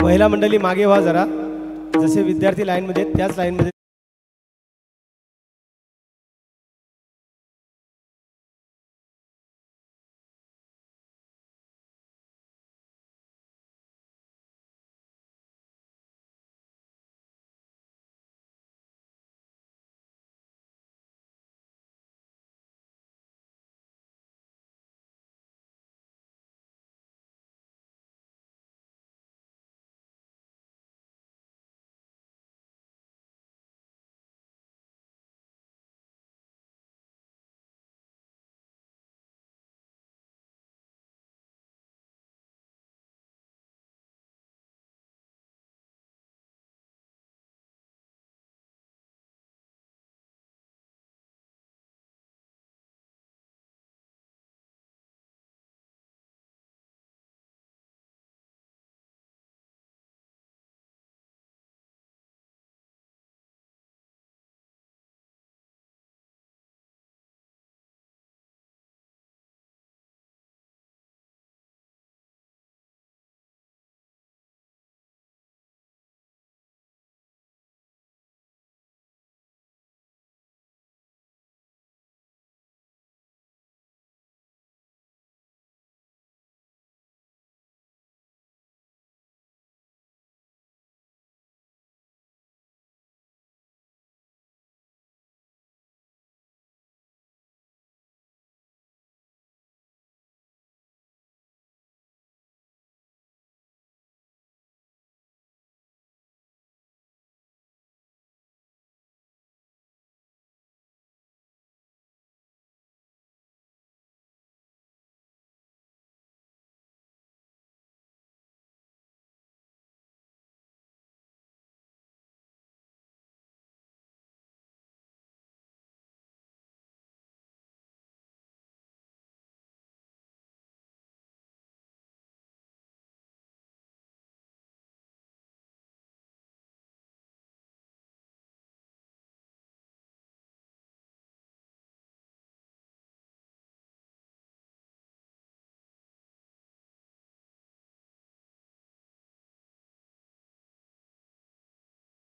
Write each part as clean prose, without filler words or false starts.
महिला मंडळी मागे व्हा जरा, जसे विद्यार्थी लाईन मध्ये त्याच लाईन मध्ये.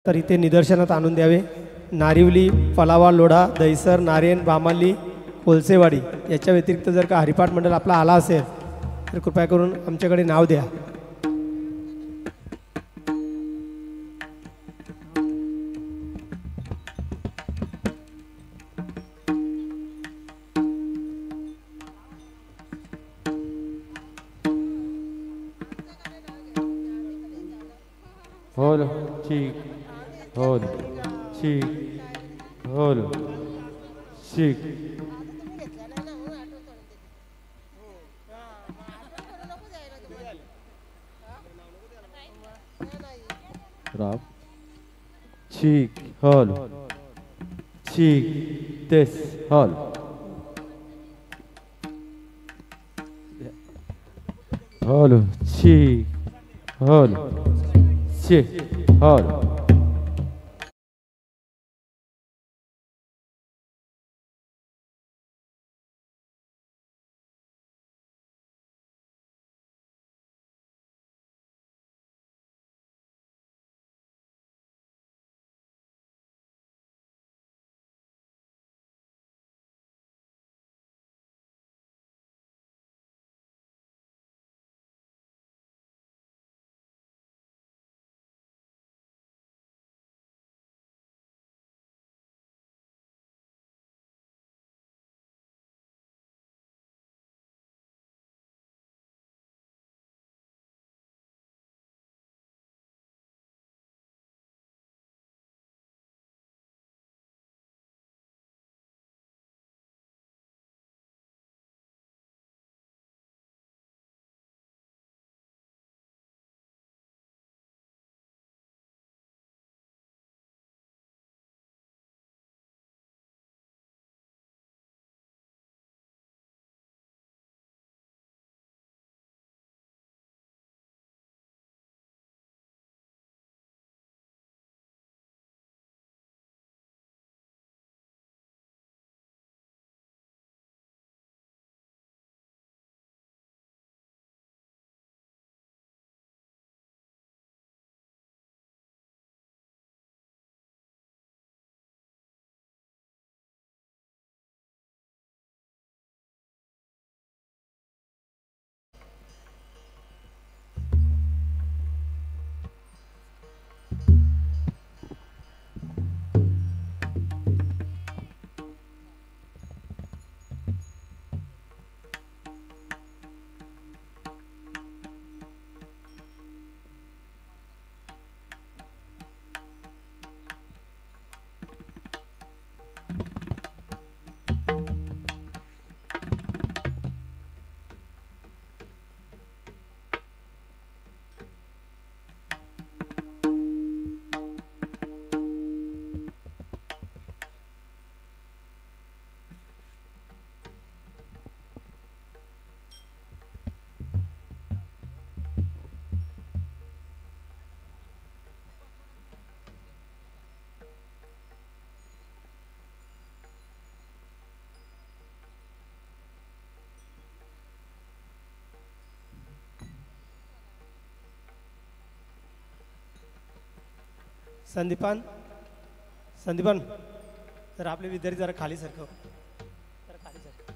तर इथे निदर्शनात आणून द्यावे. नारिवली, फलावा, लोढा, दहिसर, नारायण, बामाली, कोलसेवाडी याच्या व्यतिरिक्त जर का हरिपाठ मंडळ आपला आला असेल तर कृपया करून आमच्याकडे नाव द्या. होल ठीक, होल ठीक, होल ठीक. राब ठीक, होल ठीक, this होल होल ठीक, होल ठीक, होल. संदीपान संदीपान तर आपले विद्यार्थी जरा खाली सरकव जरा खाली सरकव.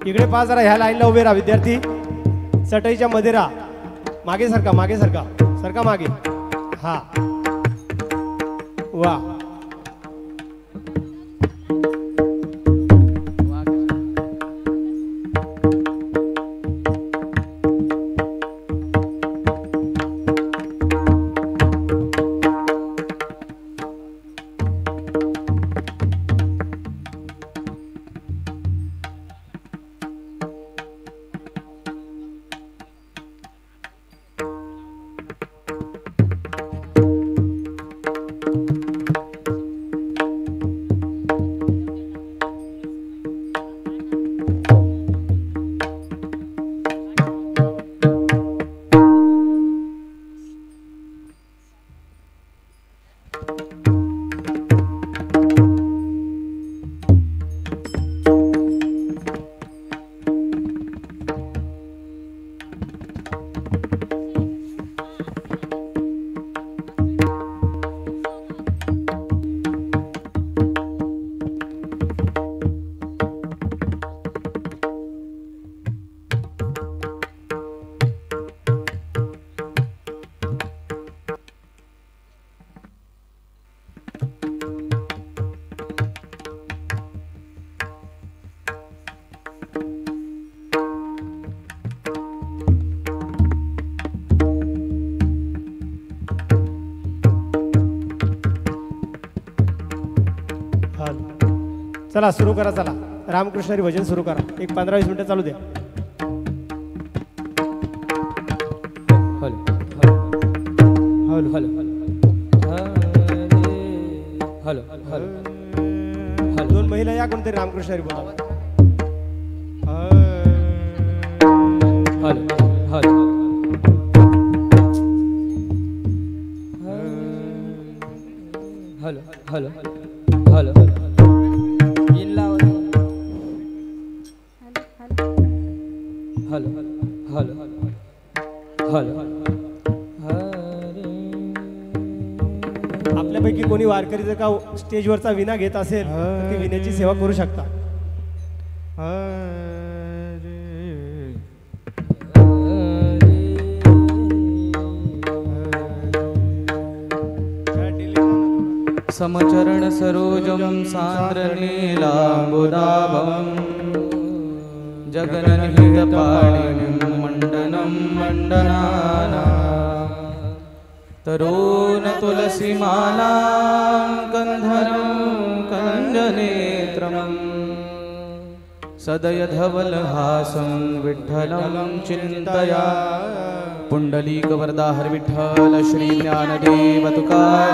इकडे पहा जरा ह्या लाईनला उभे राहा विद्यार्थी. चटईच्या मध्ये राहा. मागे सरका मागे सरका सरका मागे. हा वा चला सुरू करा. चला रामकृष्ण हरी भजन सुरू करा. एक 15-20 मिनिटं चालू द्या. Hello hello hello hello hello 2 महिला या कोणतरी रामकृष्ण हरी बोला. Hello hello hello hello hello hello hello hello. आपल्यापैकी कोणी वारकरी जर का स्टेजवरचा विना घेत असेल तर ती विण्याची सेवा करू शकता. समचरण सरोजम सान्द्र नीलाम्बुदाभं जगन्निहितपाणिं मण्डनं मण्डनाना तरुण तुलसीमालां गन्धर्वं कञ्जनेत्रम् सदयधवलहासं विठ्ठलं चिन्तया पुंडलीकवरदा हर विठ्ठल श्री ज्ञानदेव तुकार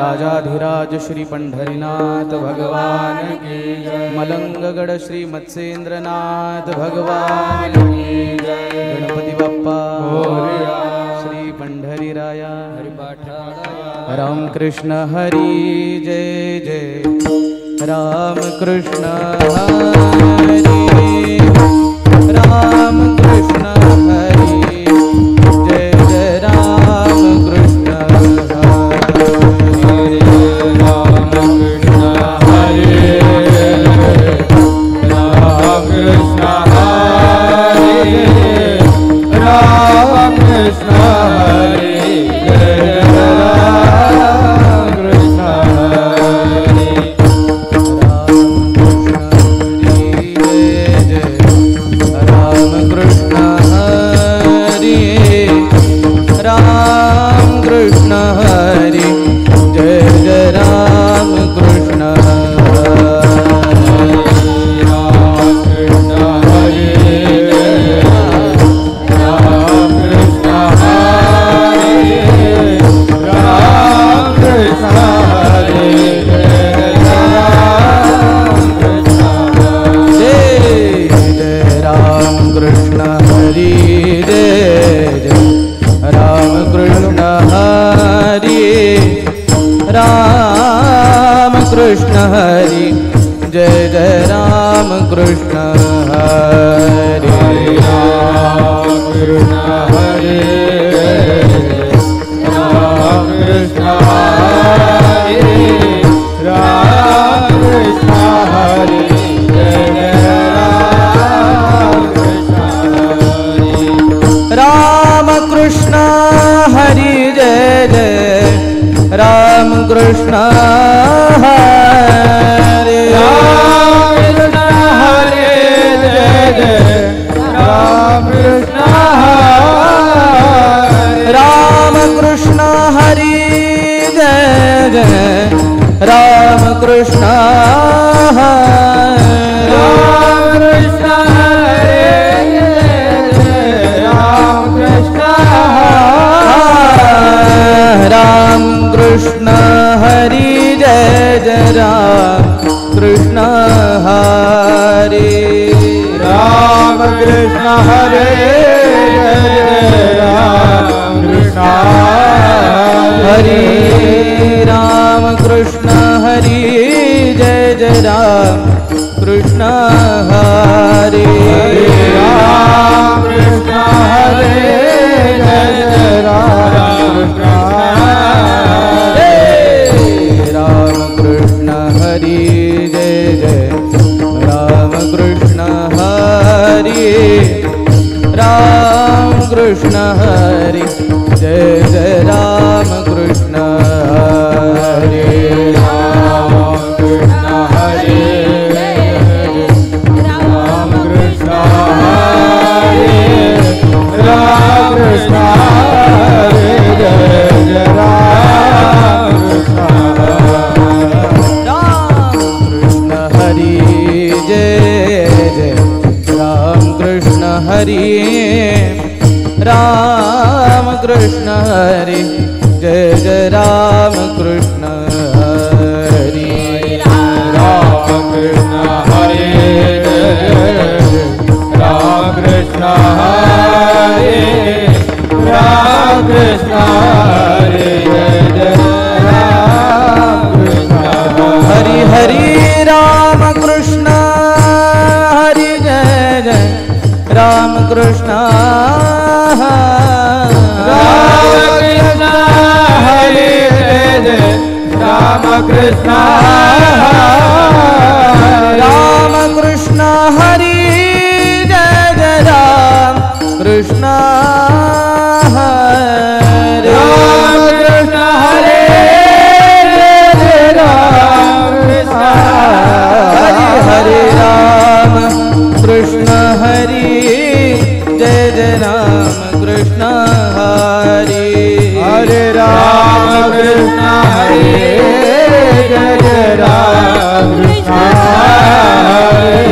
राजाधिराज श्री पंढरीनाथ भगवान की जय. मलंगगड श्री मत्स्येंद्रनाथ भगवान की जय. गणपती बाप्पा मोरया. श्री पंढरीराया रामकृष्ण हरी जय जय. रामकृष्ण हरी रामकृष्ण हरी जय जय रामकृष्ण हरे रामकृष्ण हरे रामकृष्ण हरे रामकृष्ण हरे जय रामकृष्ण हरे रामकृष्ण कृष्ण हरि जय जय राम कृष्ण हरि राम कृष्ण हरि जय जय राम कृष्ण हरि राम कृष्ण हरि राम कृष्ण हरि राम कृष्ण हरि जय जय राम कृष्ण हरि राम कृष्ण हरि जय जय राम कृष्ण हरि राम कृष्ण हरि जय जय राम कृष्ण हरि राम कृष्ण हरि जय जय राम कृष्ण हरि राम कृष्ण हरे राम कृष्ण हरि राम कृष्ण हरि जय जय राम कृष्ण हरि राम कृष्ण हरे जय जय राम राम कृष्ण हरि जय जय राम कृष्ण हरि राम कृष्ण हरि जय जय राम कृष्ण हरि राम कृष्ण हरि राम कृष्ण हरि राम कृष्ण हरि जय जय राम कृष्ण हरि जय जय राम कृष्ण हरि राम कृष्ण हरि जय जय राम कृष्ण हरि राम कृष्ण हरि राम कृष्ण हरि राम कृष्ण हरि जय जय राम कृष्ण हरि हरि राम कृष्ण हरि जय जय राम कृष्ण हरि जय राम कृष्ण राम कृष्ण हरि जय जय राम कृष्ण हरि राम कृष्ण हरे जय राम कृष्ण हरि हरे राम कृष्ण हरि जय जय राम कृष्ण हरि हरे राम कृष्ण हरि जय जय राम कृष्ण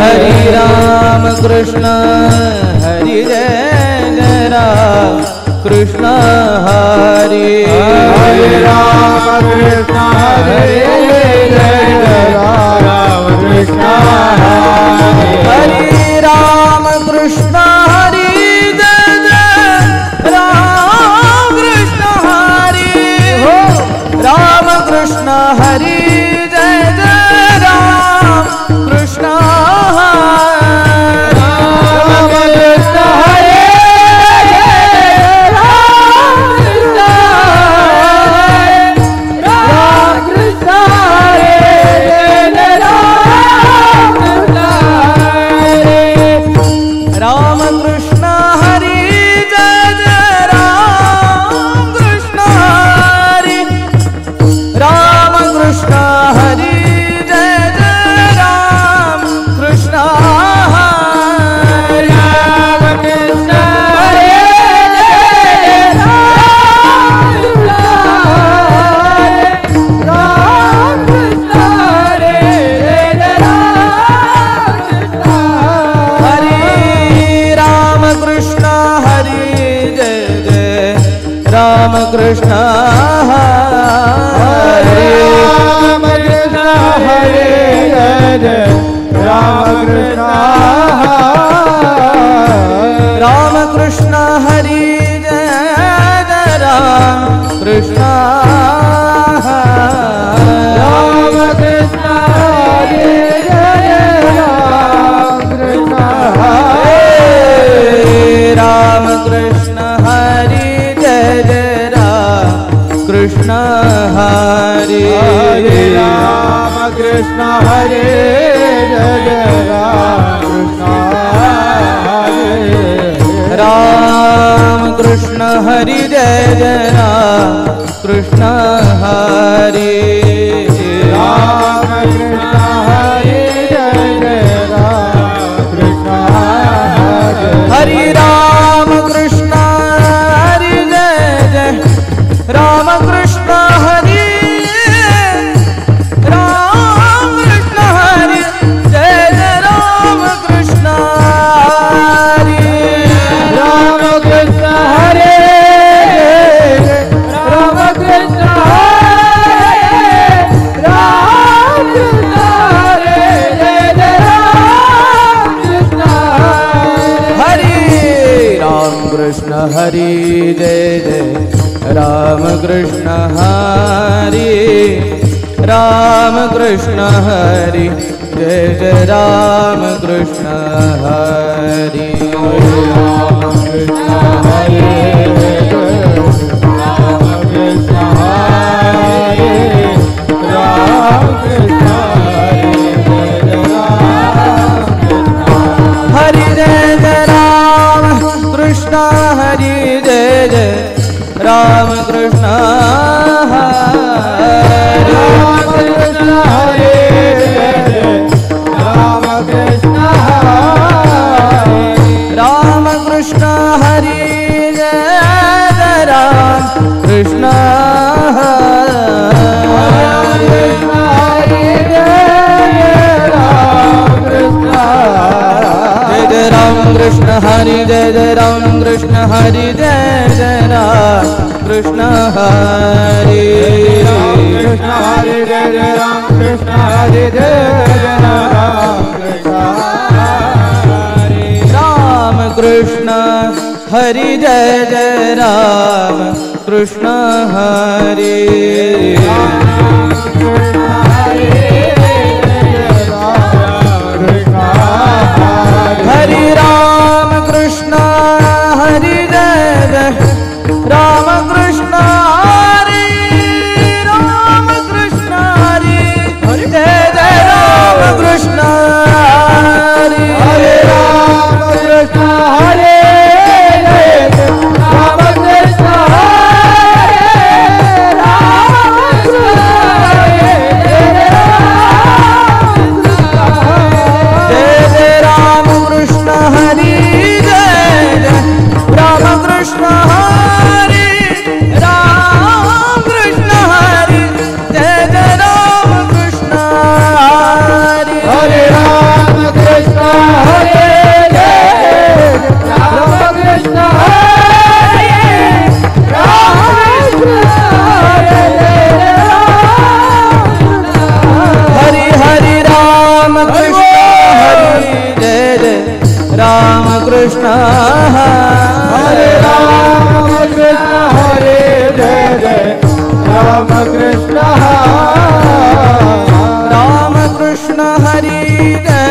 हरि राम कृष्ण हरि जय जय राम कृष्ण हरि हरे राम कृष्ण हरि जय जय राम कृष्ण हरि राम कृष्ण हरि जय जय राम कृष्ण हरि हो राम कृष्ण हरि जय जय राम कृष्ण हरि राम कृष्ण हरि राम कृष्ण कृष्ण हरे राम कृष्ण हरे जय जय राम कृष्ण कृष्ण राम कृष्ण हरे जय राम कृष्ण राम कृष्ण हरे जय जय राम कृष्ण हरे राम कृष्ण हरे जय जय राम कृष्ण हरे राम कृष्ण हरे जय जय राम कृष्ण हरे राम कृष्ण हरे जय जय राम कृष्ण हरे राम कृष्ण हरे जय जय राम कृष्ण हरे राम कृष्ण हरे राम कृष्ण कृष्ण हरे जय जय राम कृष्ण हरे राम कृष्ण हरे जय जय राम कृष्ण हरे राम कृष्ण हरे राम कृष्ण हरे राम कृष्ण हरे जय जय राम कृष्ण हरे जय जय राम कृष्ण हरे राम कृष्ण राम कृष्ण हरे जय जय राम कृष्ण राम कृष्ण हरे जय जय राम कृष्ण हरे जय जय राम कृष्ण हरे कृष्ण हरे जय जय राम कृष्ण हरे जय जय राम कृष्ण हरे राम कृष्ण हरे जय जय राम कृष्ण हरे हरे राम कृष्ण हरे जय जय राम कृष्ण हरे राम कृष्ण हरे जय जय राम कृष्ण हरे हरे राम कृष्ण हरे जय जय राम कृष्ण हरे राम कृष्ण हरे जय जय राम कृष्ण हरे जय जय राम कृष्ण हरे राम कृष्ण हरे जय जय राम कृष्ण हरे हरे राम कृष्ण हरे जय राम कृष्ण हरे राम कृष्ण हरे हरे हरे राम कृष्ण हरे जय जय राम कृष्ण हरे राम कृष्ण हरे जय जय राम कृष्ण राम कृष्ण हरे जय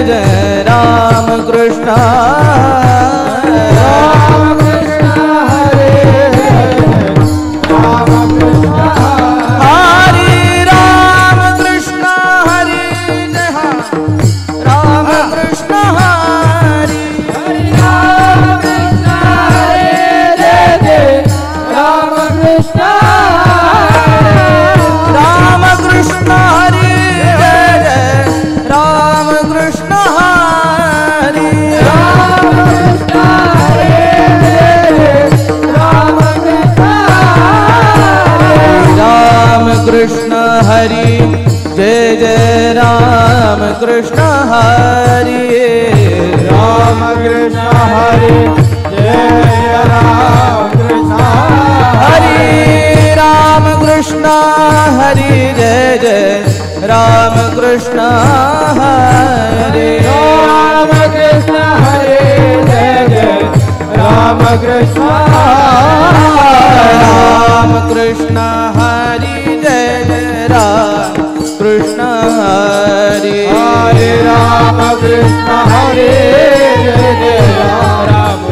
जय राम कृष्ण राम कृष्ण हरे राम कृष्ण हरे राम कृष्ण हरे जय राम कृष्ण हरे हरे राम कृष्ण हरे जय जय राम कृष्ण राम कृष्ण हरे जय जय राम कृष्ण हरे राम कृष्ण हरे जय जय राम कृष्ण राम कृष्ण हरे जय जय राम कृष्ण हरे राम कृष्ण हरे जय राम कृष्ण हरे राम कृष्ण हरे जय जय राम कृष्ण हरे राम कृष्ण हरे जय जय राम कृष्ण राम कृष्ण हरे जय जय राम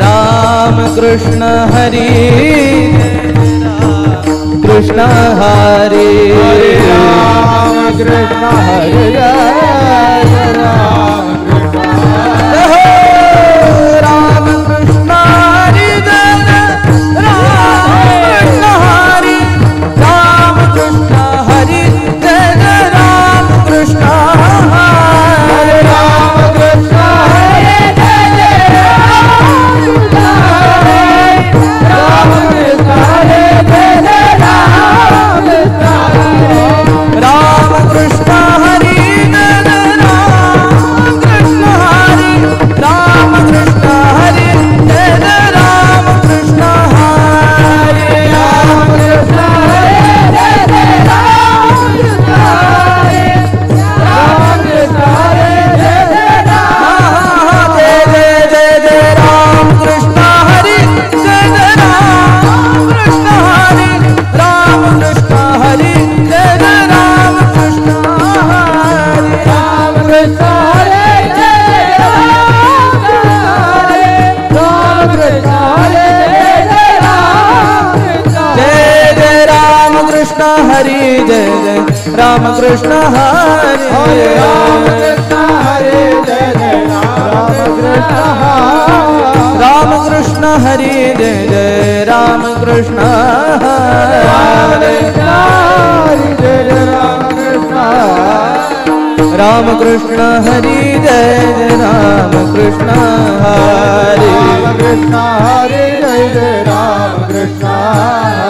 राम कृष्ण हरे कृष्ण हरे राम कृष्ण हरे राम राम कृष्ण हरे राम कृष्ण हरे राम कृष्ण हरे राम कृष्ण हरे राम कृष्ण हरे राम कृष्ण हरे राम कृष्ण हरे राम कृष्ण हरे राम कृष्ण हरे जय जय राम कृष्ण हरे राम कृष्ण हरे जय जय राम कृष्ण हरे जय जय राम कृष्ण हरे राम कृष्ण हरे जय जय राम कृष्ण हरे कृष्ण हरे जय जय राम कृष्ण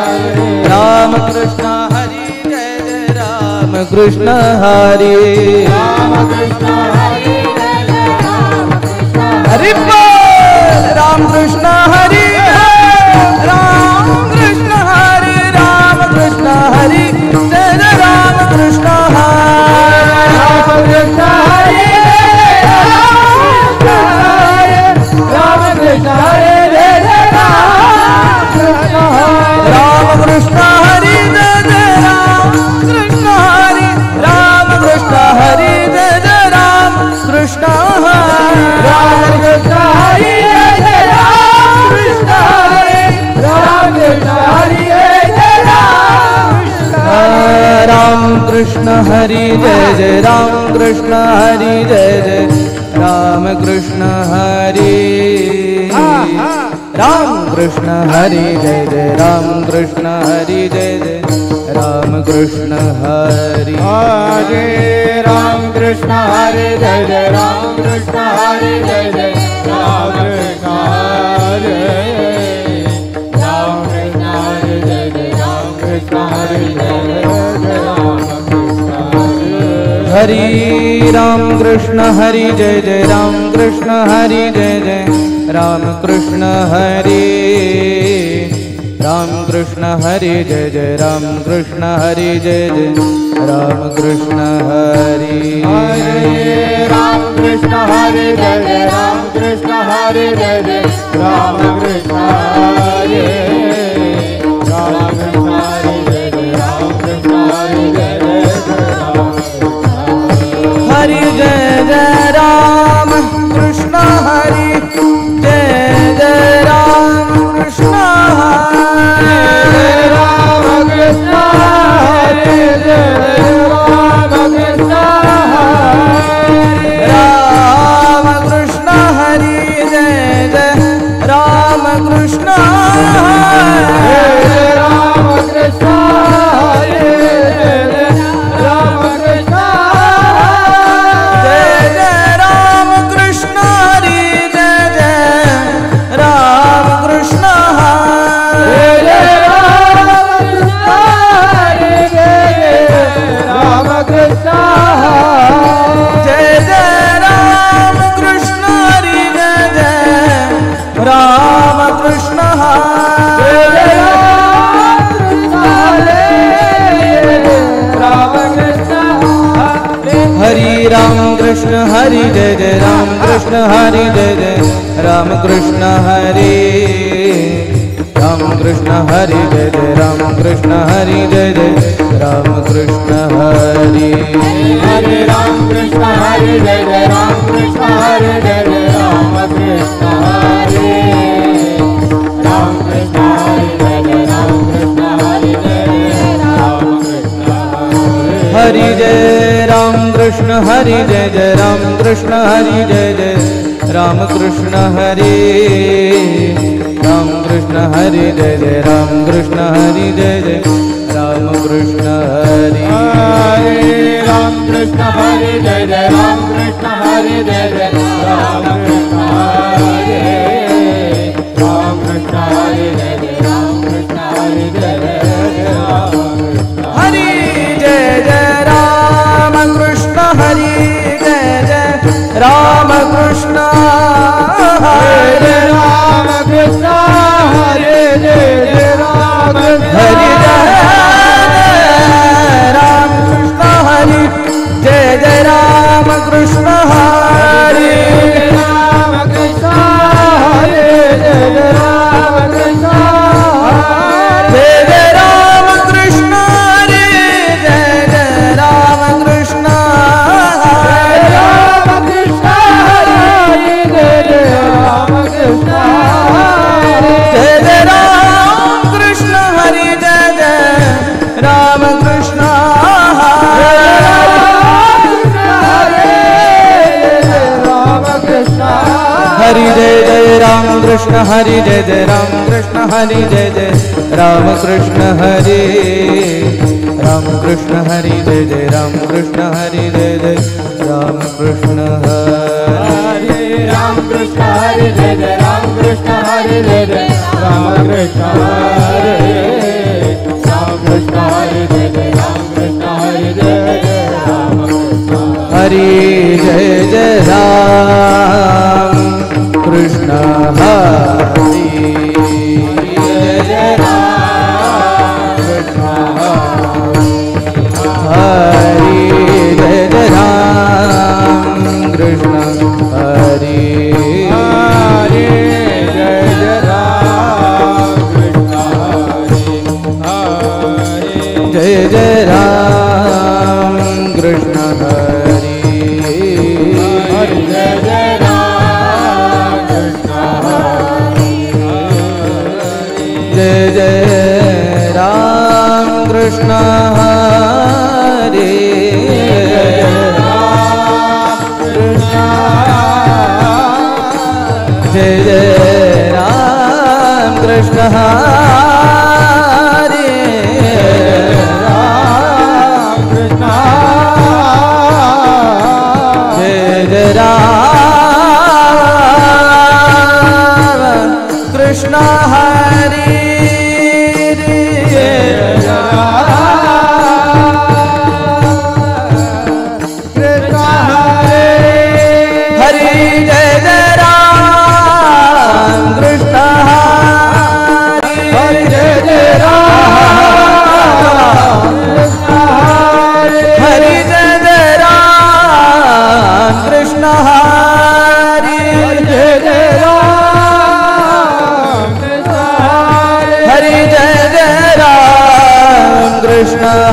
हरे राम कृष्ण कृष्ण हरे राम कृष्ण हरे हरि बोल राम कृष्ण हरे राम कृष्ण हरे राम कृष्ण हरे जय जय राम कृष्ण हरे राम कृष्ण हरे राम कृष्ण हरे जय जय राम कृष्ण हरे हरे जय जय राम कृष्ण राम कृष्ण हरे जय राम कृष्ण हरे राम कृष्ण हरे जय राम कृष्ण हरे जय जय राम कृष्ण हरे जय जय राम कृष्ण हरे राम कृष्ण हरे जय जय राम कृष्ण हरे जय जय राम कृष्ण हरे हरे राम कृष्ण हरे जय जय राम कृष्ण हरे जय जय राम कृष्ण हरे राम कृष्ण हरे जय जय राम कृष्ण हरे जय जय राम कृष्ण हरे राम कृष्ण हरे जय जय राम कृष्ण हरे जय जय राम कृष्ण हरे राम कृष्ण हरे जय जय राम कृष्ण हरे जय जय राम कृष्ण हरे राम कृष्ण हरे जय जय राम कृष्ण हरे जय जय राम कृष्ण हरे राम कृष्ण हरे जय जय राम कृष्ण हरे जय जय हरे जय जय राम कृष्ण हरे जय जय राम कृष्ण राम कृष्ण हरे जय राम कृष्ण राम कृष्ण हरे जय जय राम कृष्ण राम कृष्ण हरे जय राम कृष्ण जय जय राम कृष्ण हरे जय जय राम कृष्ण राम कृष्ण हरि जय जय राम कृष्ण हरि जय जय राम कृष्ण हरे राम कृष्ण हरि जय जय राम कृष्ण हरि जय जय राम कृष्ण हरि हरे राम कृष्ण हरे जय जय राम कृष्ण हरे जय जय राम कृष्ण हरे राम कृष्ण हरे जय जय राम कृष्ण हरे जय जय राम कृष्ण हरि जय राम कृष्ण हरि जय जय राम कृष्ण हरि जय जय राम कृष्ण हरि राम कृष्ण हरि जय जय राम कृष्ण हरि जय जय राम कृष्ण हरि हरे राम कृष्ण हरे जय जय राम कृष्ण हरे जय जय राम कृष्ण हरे राम कृष्ण हरे जय जय राम कृष्ण हरे जय जय राम कृष्ण हरि जय जय राम कृष्ण हरि जय जय राम कृष्ण हरे राम कृष्ण हरे जय जय राम हरि जय राम कृष्ण हरि जय जय राम कृष्ण हरि राम कृष्ण हरे जय जय राम कृष्ण जय जय राम कृष्ण हरि जय जय राम कृष्ण राम कृष्ण हरे जय जय राम कृष्ण जय जय राम कृष्ण हरि जय जय राम कृष्ण हरि जय जय राम कृष्ण हरि जय जय राम कृष्ण हरि जय जय राम कृष्ण हरि राम कृष्ण हरि जय जय राम कृष्ण हरि जय जय राम कृष्ण हरि राम कृष्ण हरे जय जय राम कृष्ण हरे जय जय राम कृष्ण हरे राम कृष्ण हरे जय जय राम कृष्ण हरे जय जय राम कृष्ण हरि जय जय राम कृष्ण हरि जय जय राम कृष्ण हरि जय जय राम कृष्ण हरि हरे जय जय राम कृष्ण हरे जय जय राम कृष्ण हरि हरे जय जय राम कृष्ण जय जय राम कृष्ण हरि जय जय राम कृष्ण हरि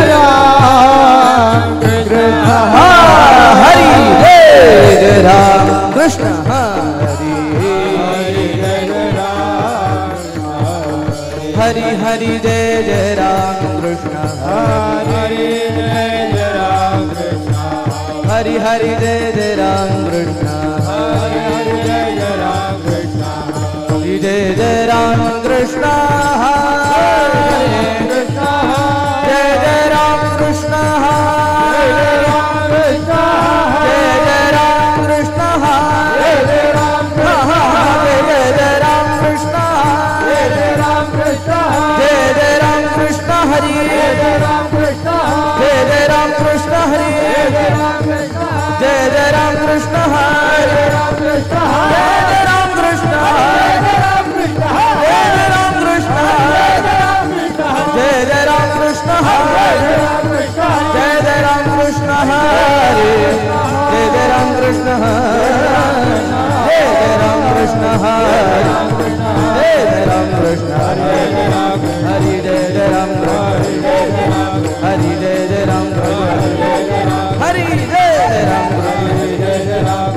राम कृष्ण जय जय राम कृष्ण हरि हरि जय जय राम कृष्ण हरि हरि जय जय राम हरि जय जय राम कृष्ण हरि जय जय राम हरि जय जय राम कृष्ण हरि हरि जय जय राम कृष्ण हरि हरि हरि जय जय राम कृष्ण हरि हरि हरि जय जय राम कृष्ण हरि जय जय राम कृष्ण हरि जय जय राम कृष्ण हरि जय जय राम कृष्ण हरि जय जय राम कृष्ण हरि जय जय राम कृष्ण हरि जय जय राम कृष्ण हरि जय जय राम कृष्ण हरि जय जय राम कृष्ण कृष्ण हरे जय जय राम कृष्ण हरे हरि जय जय राम हरि जय जय राम हरि जय जय राम जय जय राम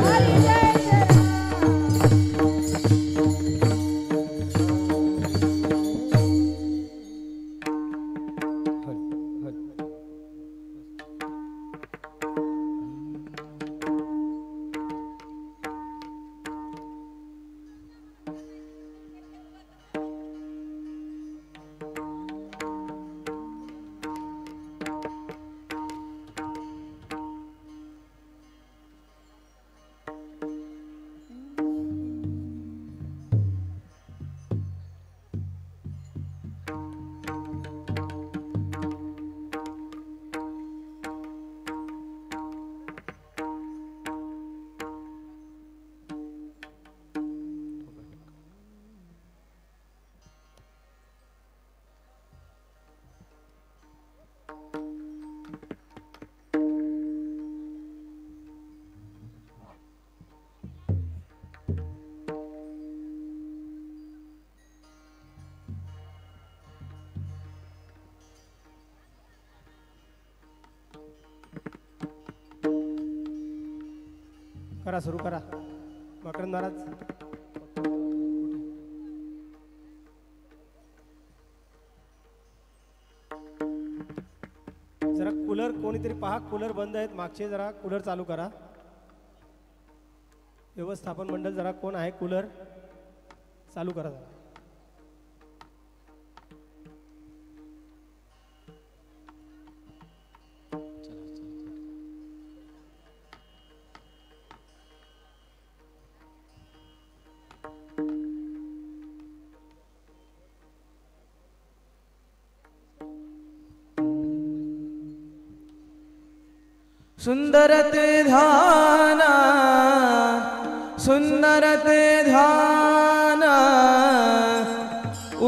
करा सुरू करा मकरंद महाराज जरा कूलर कोणीतरी पहा कूलर बंद आहेत मागचे जरा कूलर चालू करा व्यवस्थापन मंडळ जरा कोण आहे कूलर चालू करा जरा सुंदर ते ध्यान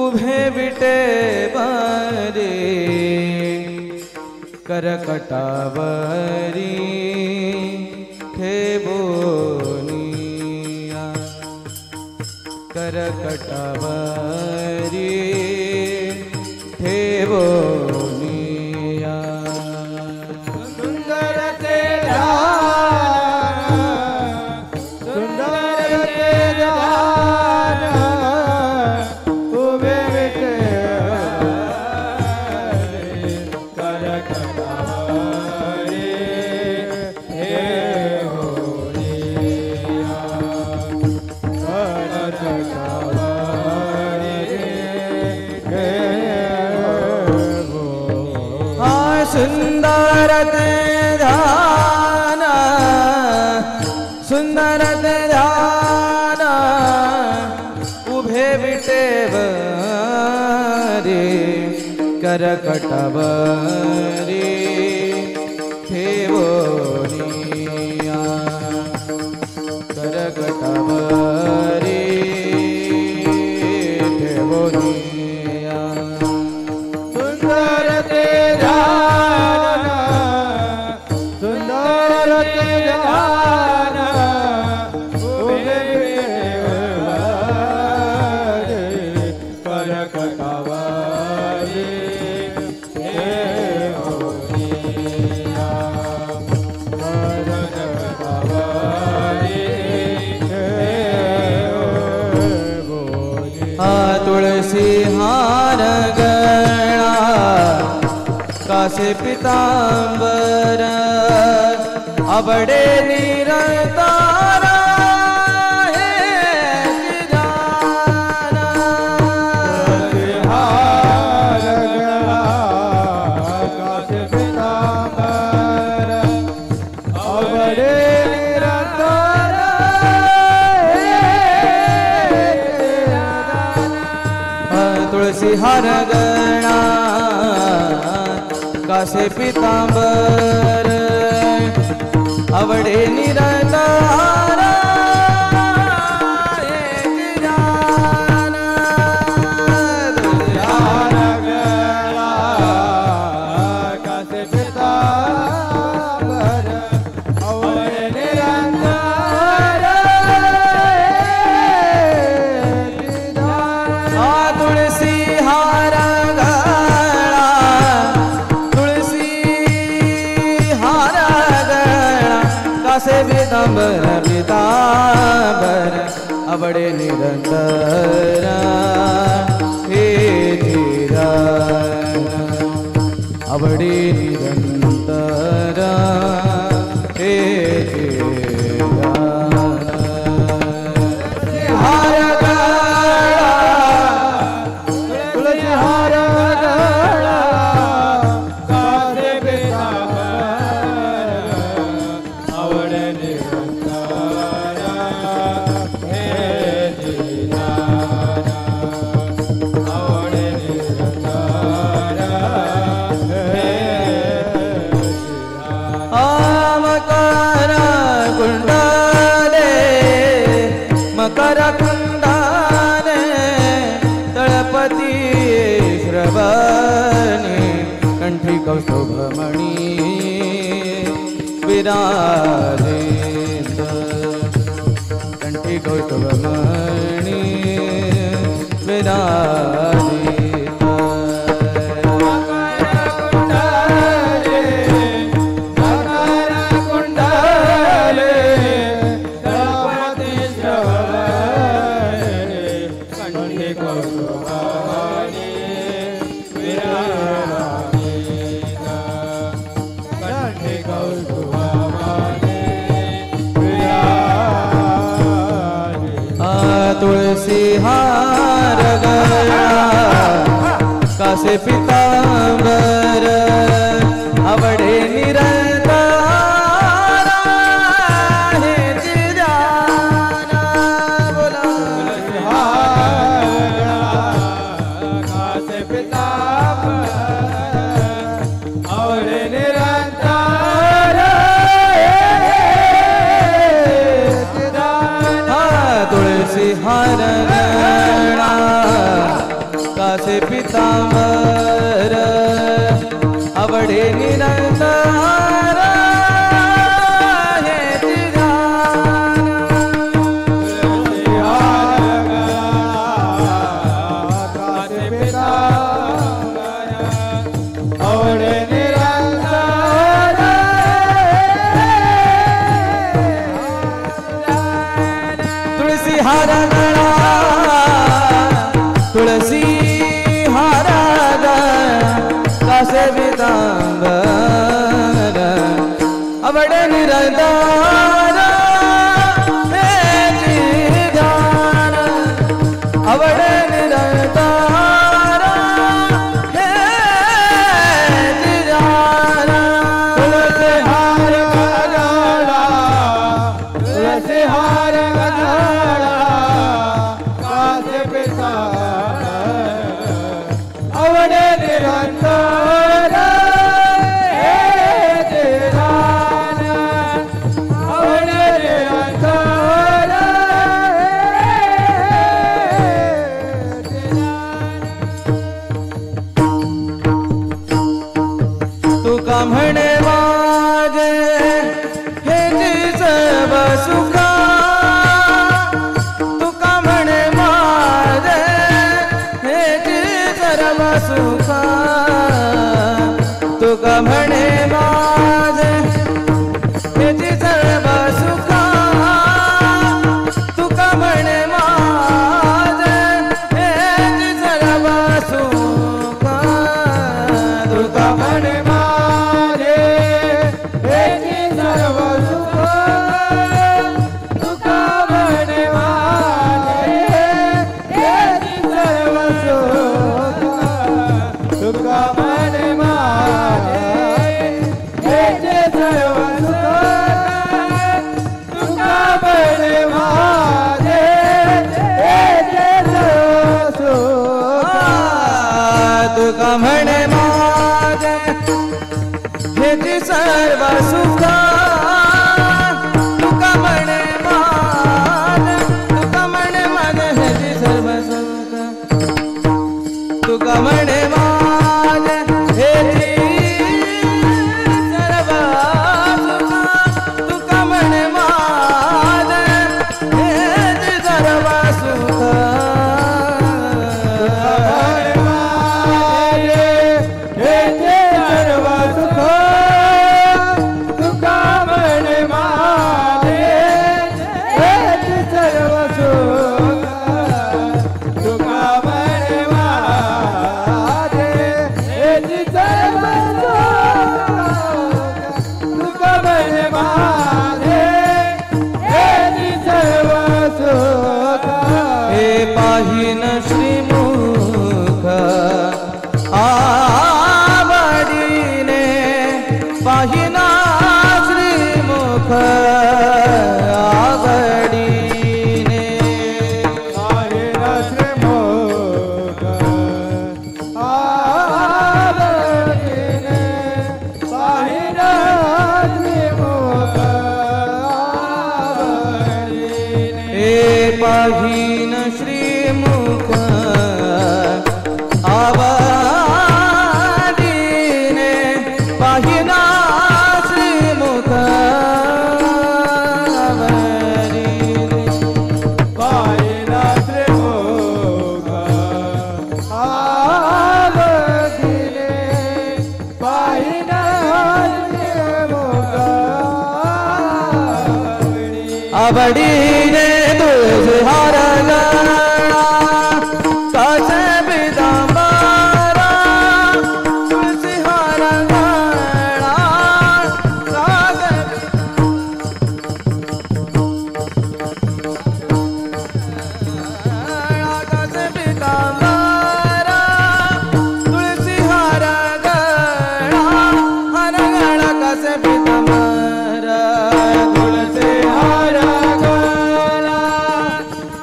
उभे विटे बरे करकटावरी ठेवोनिया करकटावरी ठेवोनिया सुंदर ते ध्यान उभे विटेवरे करकटवरे ठेवोनिया करकटवरे ठेवोनिया सुंदर ते तुलसी हार गणा कासे पीतांबर अबड़े निरतारा हे जाना हार गणा कासे पीतांबर अबड़े निरतारा तुलसी हार गणा कासे पीतांबर अवडे निरतारा एक जाना तुलसी हार गणा कासे पीतांबर अबड़े निरतारा कासे पीतांबर पीतांबर आवडे निरंतर हे चिदान आवडे निरंतर हे चिदान हार गळा तुळशी हार गळा कासे पीतांबर आवडे निरंतर हे चिदान आवडे निरंतर हे मकर कुंडाले मकर कुंडाले तळपती श्रवणी कंठी कौस्तुभमणी विराजित कंठी कौस्तुभमणी विराजित तुळसी हार गळा कासे पीतांबर आवडे निरंतर हे चिदान बोला कासे पीतांबर आवडे निरंतर तुळसी हार गळा कासे पीतांबर आवडे निरंतर हे चिदान कासे पीतांबर आवडे निरंतर तुळसी हार गळा तुळसी हार गळा कासे पीतांबर आवडे निरंतर हे चिदान आवडे निरंतर हे चिदान तुळसी हार गळा तुळसी हार गळा कासे पीतांबर आवडे निरंतर हे चिदान आवडे निरंतर हे चिदान तुका म्हणे माझे हे सर्व सुखा तुका म्हणे माझे हे सर्व सुखा तुका म्हणे माझे हे सर्व सुखा तुका म्हणे माझे हे सर्व सुखा तुका म्हणे माझे हेची सर्व सुख तुका म्हणे माझे हेची सर्व सुख तुका म्हणे माझे हेचे सर्व सुख तुका म्हणे माझे हेचे सर्व सुख तुका म्हणे माझे हेची सर्व सुखा माझे हे सर्व सुख हे पाहिन श्रीमुख आवडीने पाहिना श्रीमुख आवडीने पाहिन श्रीमुख आवडीने पाहिन श्रीमुख आवडीने हे पाहिन श्रीमुख आवडीने पाहिना श्रीमुख आवडीने पाहिन श्रीमुख आवडीने पाहिन श्रीमुख आवडीने तुझे हार गळा काचे पितांबरा तुळशी हार गळा काचे पितांबरा तुळशी हार गळा काचे पितांबरा तुळसे हार गळा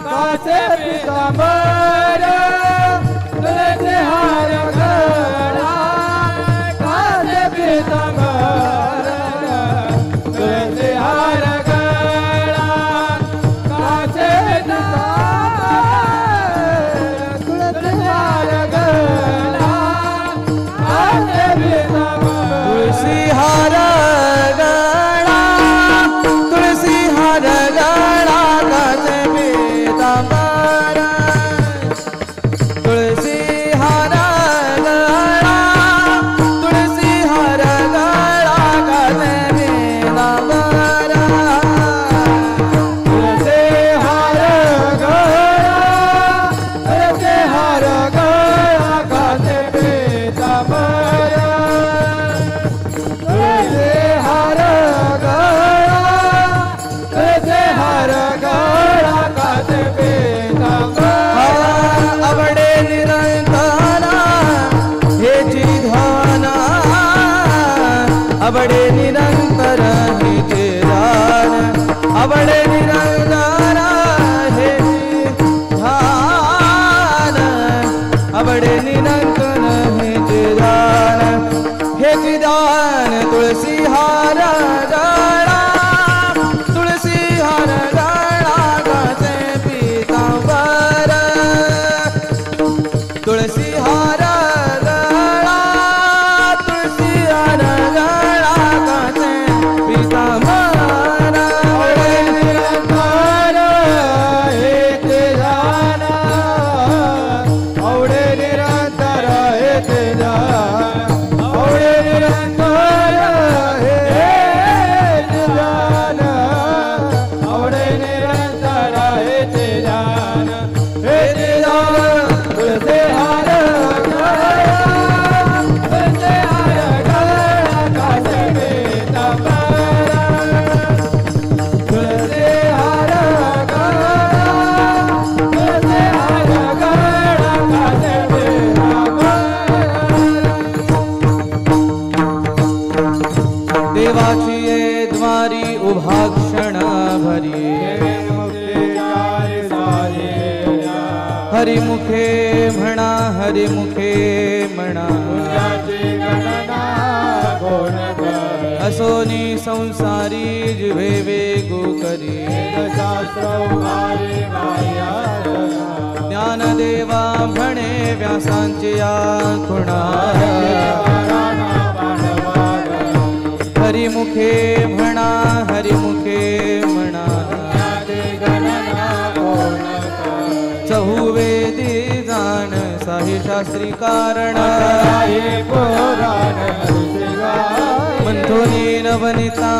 काचे पितांबर तुळसे हार गळा काचे पितांबर तुळसे हार गळा काचे पितांबर तुळसे हार गळा काचे पितांबर तुळशी हार गळा तुळशी हार गळा काचे पितांबरा तुळशी हार गळा तुळशी हार गळा काचे पितांबरा तुळसे हार गळा तुळसे हार गळा काचे पितांबर तुळसे हार गळा तुळसे हार गळा काचे पितांबर आवडे निरंकारा हेची ध्याना आवडे निरंतर हेचे ध्यान आवडे निरंकारा हेची ध्यान आवडे निरंतर हेचे ध्यान हेची ध्यान तुळसी हार गळा तुळसी हार गळा काचे पितांबर तुळसी हार गळा तुळसी हार गळा काचे पितांबर आवडे निरंतर हेचे ध्यान आवडे निरंतर हेचे ध्यान आवडे निरंतर हेचे ध्यान आवडे निरंतर हेचे ध्यान हेचे ध्यान तुळसे हार गळा तुळसे हार गळा काचे पितांबर तुळसे हार गळा तुळसे हार गळा काचे पितांबर देवाची ये द्वारी उभा क्षण भरी हरिमुखे म्हणा हरिमुखे म्हणा असोनी संसारी जिव्हे वेगो करी ज्ञानदेवा म्हणे व्यासांची या खुणा हरिमुखे म्हणा हरिमुखे म्हणा चहुवेदी जाण साही शास्त्री कारण मंथोनी नवनिता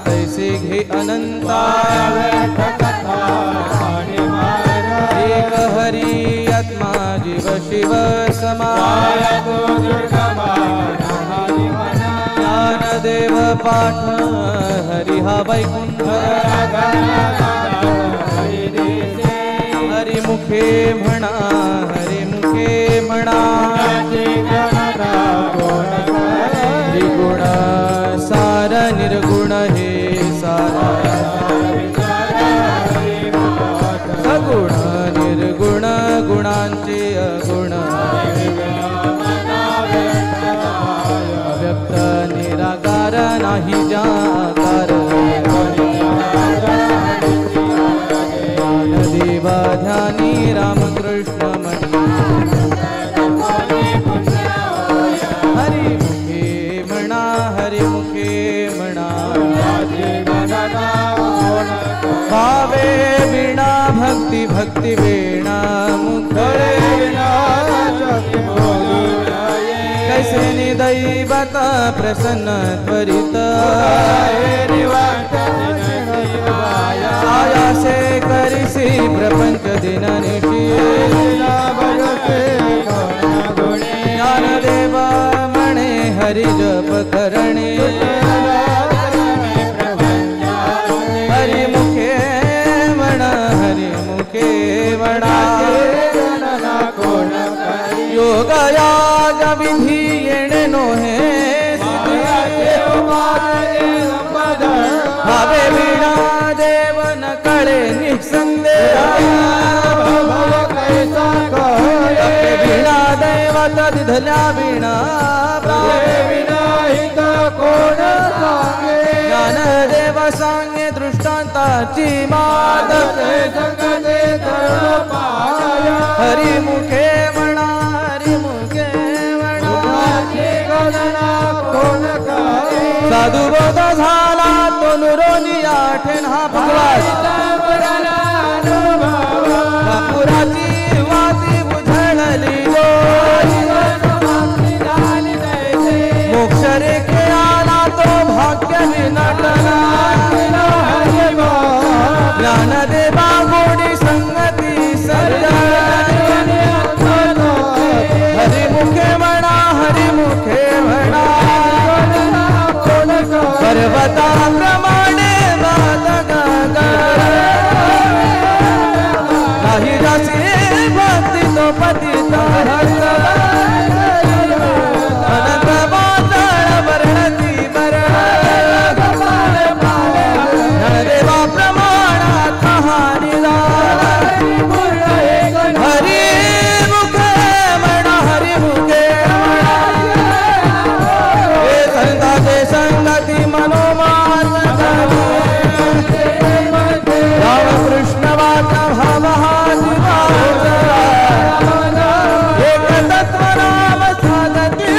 तैसे घे अनंता एक हरी आत्मा जीव शिव समा ज्ञान दे देव पाठ हरी हा वैकुंठ हरी मुखे म्हणा हरी मुखे म्हणा त्रिगुण सार निर्गुण हे सारा सगुण निर्गुण गुणांचे अगुण अव्यक्त निराकार नाही जाकार देव ध्यानी रामकृष्ण मणी हरी मुखे म्हणा हरी मुखे म्हणा भावे वीणा भक्ती भक्ती वीणा मुखरे कैसे निदैवत प्रसन्न त्वरित आयासे करिसी प्रपंच दिननिशी ज्ञानदेव म्हणे हरि जप करणे हरि मुखे म्हणा हरि मुखे म्हणा योग याग विधी येणे नोहे भावे वीणा देव न कळे निसंदेह वीणा दैवत दिधल्या वीणा ज्ञानदेव सांगे दृष्टांताची माद हरी मुखे म्हणा हरी मुखे म्हणा साधू बोध झाला तो नुरोनी आठेन हा भगवान पुराची वाती बुझळली मोक्ष रेखे आला तो भाग्य विनटना ज्ञानदेवा गोडी संगती हरि मुखे म्हणा हरि मुखे म्हणा पर्वताप्रमाणे नाही जासी भक्ती तो पतिता अनंत पाताळ वर्णती देवा प्रमाणात हानी हरी मुखे म्हणा हरी मुखे हे संताचे संगती मनोमान रामकृष्ण वाचा भाव हा एक तत्व नाम साधती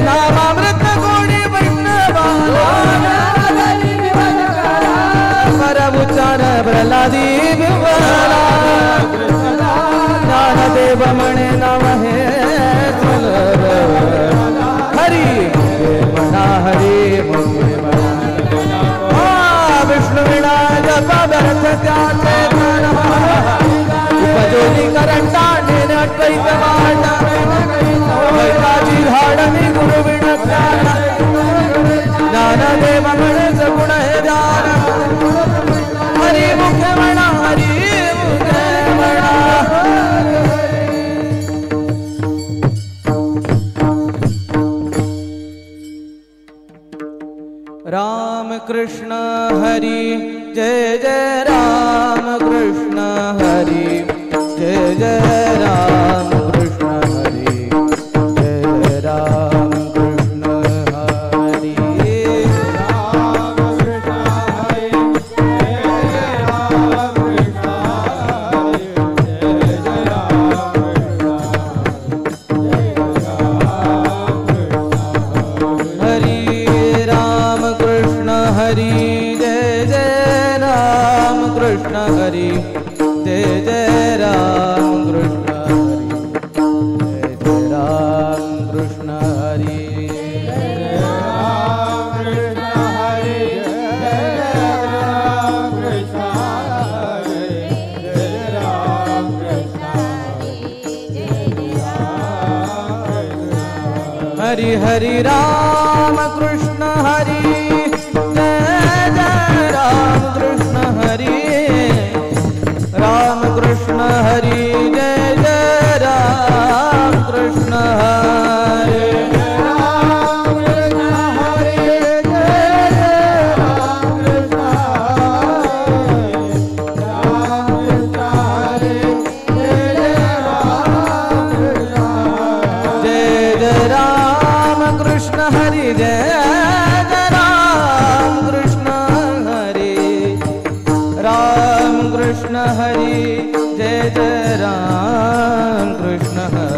नामामृत गोडी वैष्णवाला परमुचार प्रल्हादी विवरा ज्ञानदेव म्हणे नाम हे सुलभ हरी म्हणा हरी मुखे म्हणा विष्णू विणा जप व्यर्थ त्याचे उपजोनी करंटा नेन अद्वैत वाट वैताची धाडणी गुरु विण ज्ञानदेव म्हणे सगुण हे ध्यान हरी मुखे म्हणा हरी मुखे म्हणा राम कृष्ण हरी जय जय राम कृष्ण हरी जय जय राम कृष्ण हरी जय जय राम कृष्ण हरी हरी जय जय राम कृष्ण हरी जय जय राम कृष्ण हरि हरि राम कृष्ण हरि जय जय राम कृष्ण हरि राम कृष्ण हरि जय जय राम कृष्ण हरि हरि जय जय राम कृष्ण हरि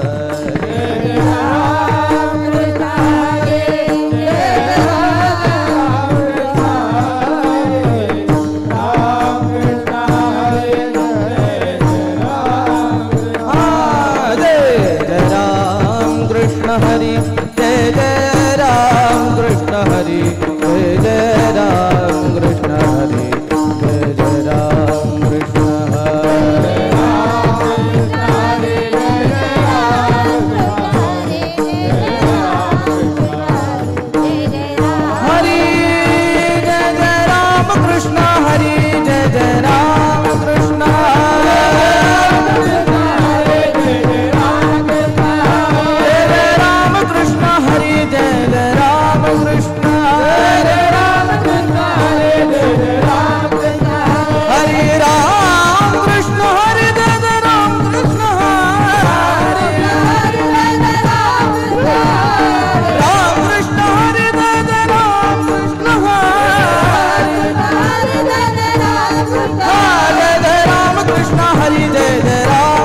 राम कृष्ण हरि जय राम कृष्ण हरि जय राम कृष्ण हरि जय जय राम कृष्ण हरि जय जय राम कृष्ण हरि जय जय राम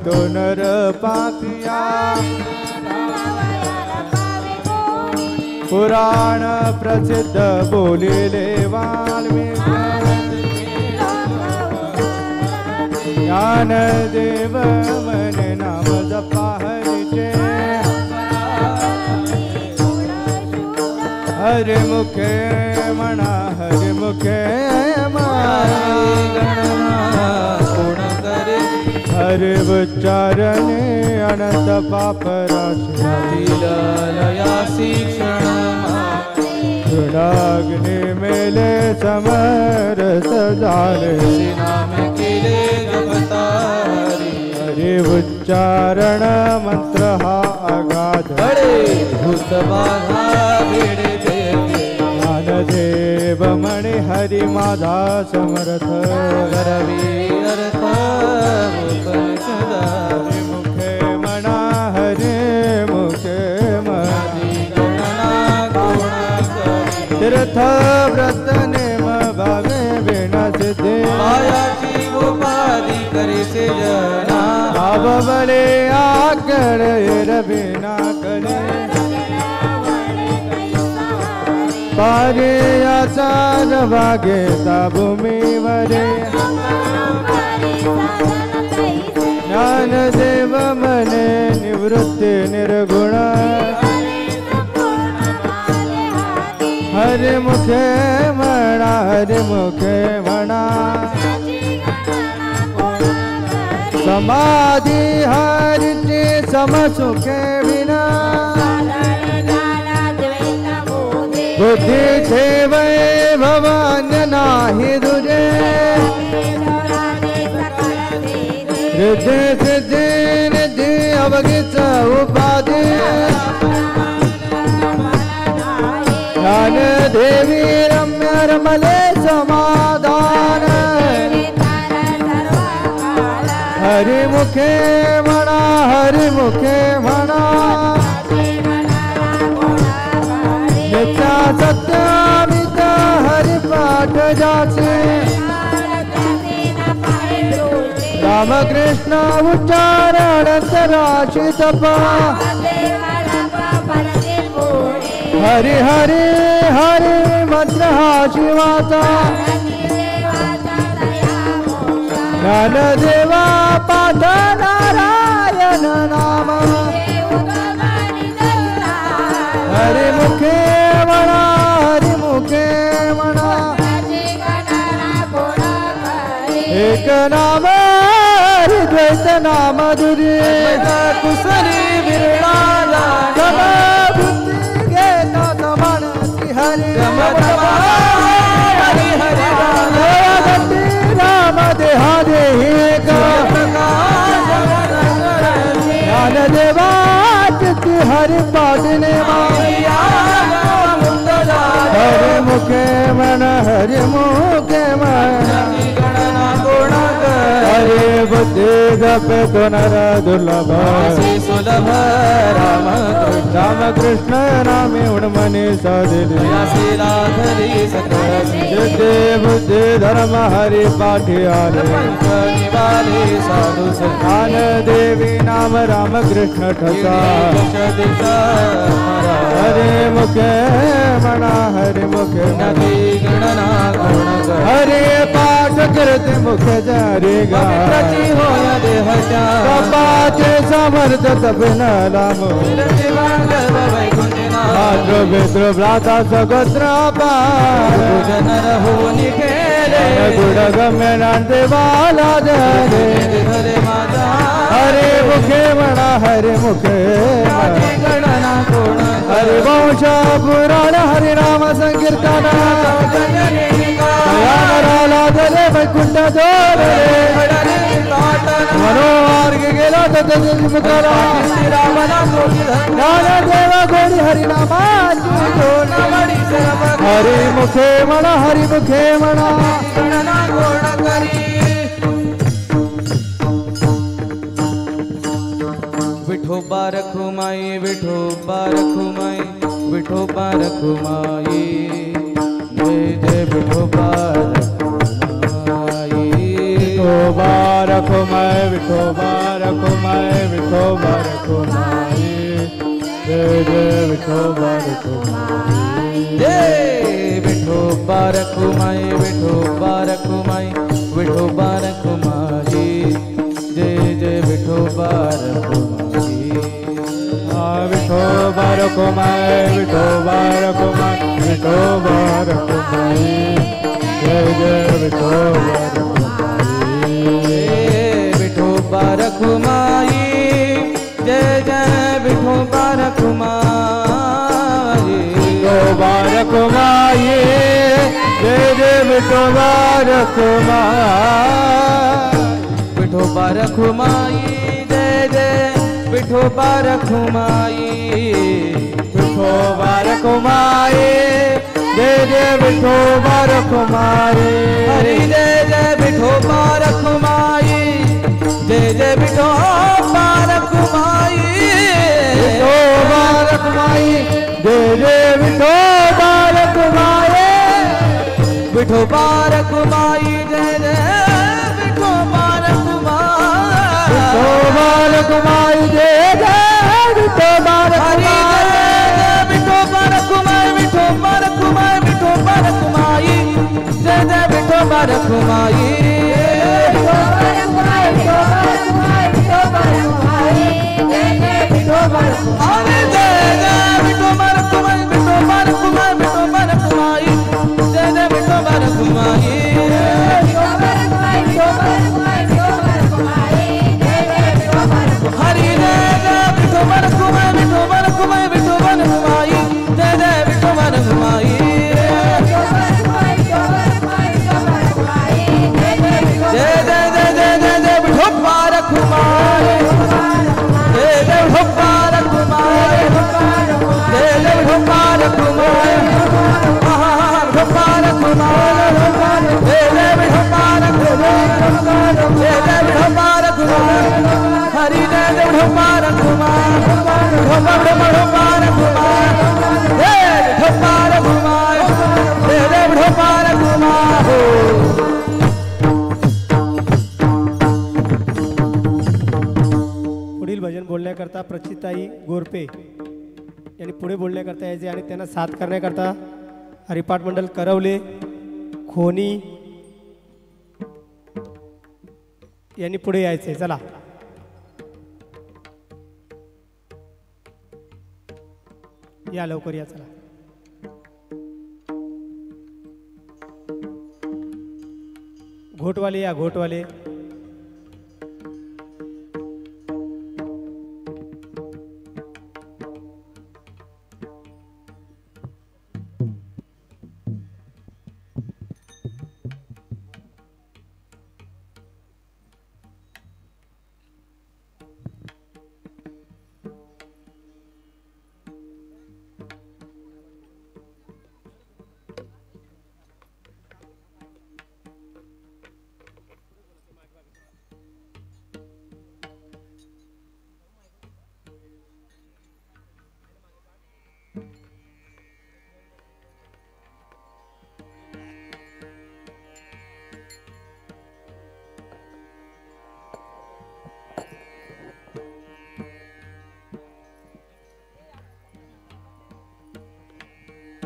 तो नर पापिया पुराण प्रसिद्ध बोलिले वाल्मीकि ज्ञान देव मन नाम जपा हरिचे हरि मुखे मना हरि मुखे हरि उच्चारणे अनंत पाप राशि क्षणाग्नि मेले समर सजाले हरि उच्चारण मंत्र हा अगाध ज्ञानदेव मणि हरि माधा समर्थ हरि मुखे मना हरि मुखे तीर्थ व्रत नेम भावे बिना सिद्धि उपाधि करे से जना भाव बले आकर बिना करे पारे आचार भागे भूमि वरे ज्ञान देव मने निवृत्ति निर्गुण हरि मुखे मणा हरि मुखे मणा समाधि हरि समसुखे विना बुद्धि ठेवै भवान्य नाही दुजे हृदय सिद्धि निधि अवगित उपाधि ज्ञान देवी रम्य रमले समाधान हरि मुखे मणा हरि मुखे मणा नित्या सत्यामित हरि पाठ जाचे रामकृष्ण उच्चारण अंतराशी तप हरी हरी हरी मंत्र हा शिवाचा ज्ञानदेवा पाठ नारायण नाम हरि मुखे म्हणा हरि मुखे म्हणा एक नाम हरि द्वैत नाम दुरी कुसरी विरळाला बुद्धी घेता समान हरि हरि हरि राम देहा देही ज्ञानदेवा चित्ती हरि पाठने हरि मुखे मन हरि मुखे मन हरि बुद्धि गप नर दुर्लभ सुलभ राम कृष्ण नामे उणमने सदिली सिद्धि बुद्धि धर्म हरि पाठियाले साधु संतान देवी नाम राम कृष्ण ठसा हरि मुखे मना हरि मुखे नदी गणना हरि पाठ करते मुखे जारी गा देहाचे समर्थ तपिन लाम मातृ पितृ भ्राता सगोत्र जनर होनी केले गुड गम्य देवाला जरे हरे मुखे म्हणा हरे मुखे गणना कोण हरि वंश पुराण हरिनाम संकीर्तन नराला जले वैकुंठ जोरे मनोहार गेला मुखाला ज्ञानदेवा गोडी हरिनामाची हरि मुखे म्हणा हरि मुखे म्हणा विठोबा रखुमाई विठोबा रखुमाई विठोबा रखुमाई जय जय विठोबा विठोबा रखुमाई विठोबा रखुमाई विठोबा रखुमाई जय जय विठोबा रखुमाई जय विठोबा रखुमाई विठोबा रखुमाई विठोबा रखुमाई जय जय विठोबा रखुमाई विठोबा रखुमाई विठोबा रखुमाई विठोबा रखुमाई जय जय विठोबा विठोबा रखुमाई जय जय विठोबा रखुमाई विठोबा रखुमाई जय जय विठोबा रखुमाई विठोबा रखुमाई जय जय विठोबा रखुमाई विठोबा रखुमाई जय जय विठोबा रखुमाई हरि जय जय विठोबा रखुमाई जय जय विठोबा रखुमाई विठोबा रखुमाई जय जय विठोबा रखुमाई विठोबा रखुमाई जय जय विठोबा रखुमाई विठोबा रखुमाई जय जय विठोबा रखुमाई विठोबा रखुमाई विठोबा रखुमाई विठोबा रखुमाई जय जय विठोबा रखुमाई भजन बोलण्याकरता प्रचिताई गोरपे यांनी पुढे बोलण्याकरता यायचे आणि त्यांना साथ करण्याकरता हरिपाठ मंडळ करवले खोनी यांनी पुढे यायचे. चला या लवकर या. चला घोटवाले या घोटवाले.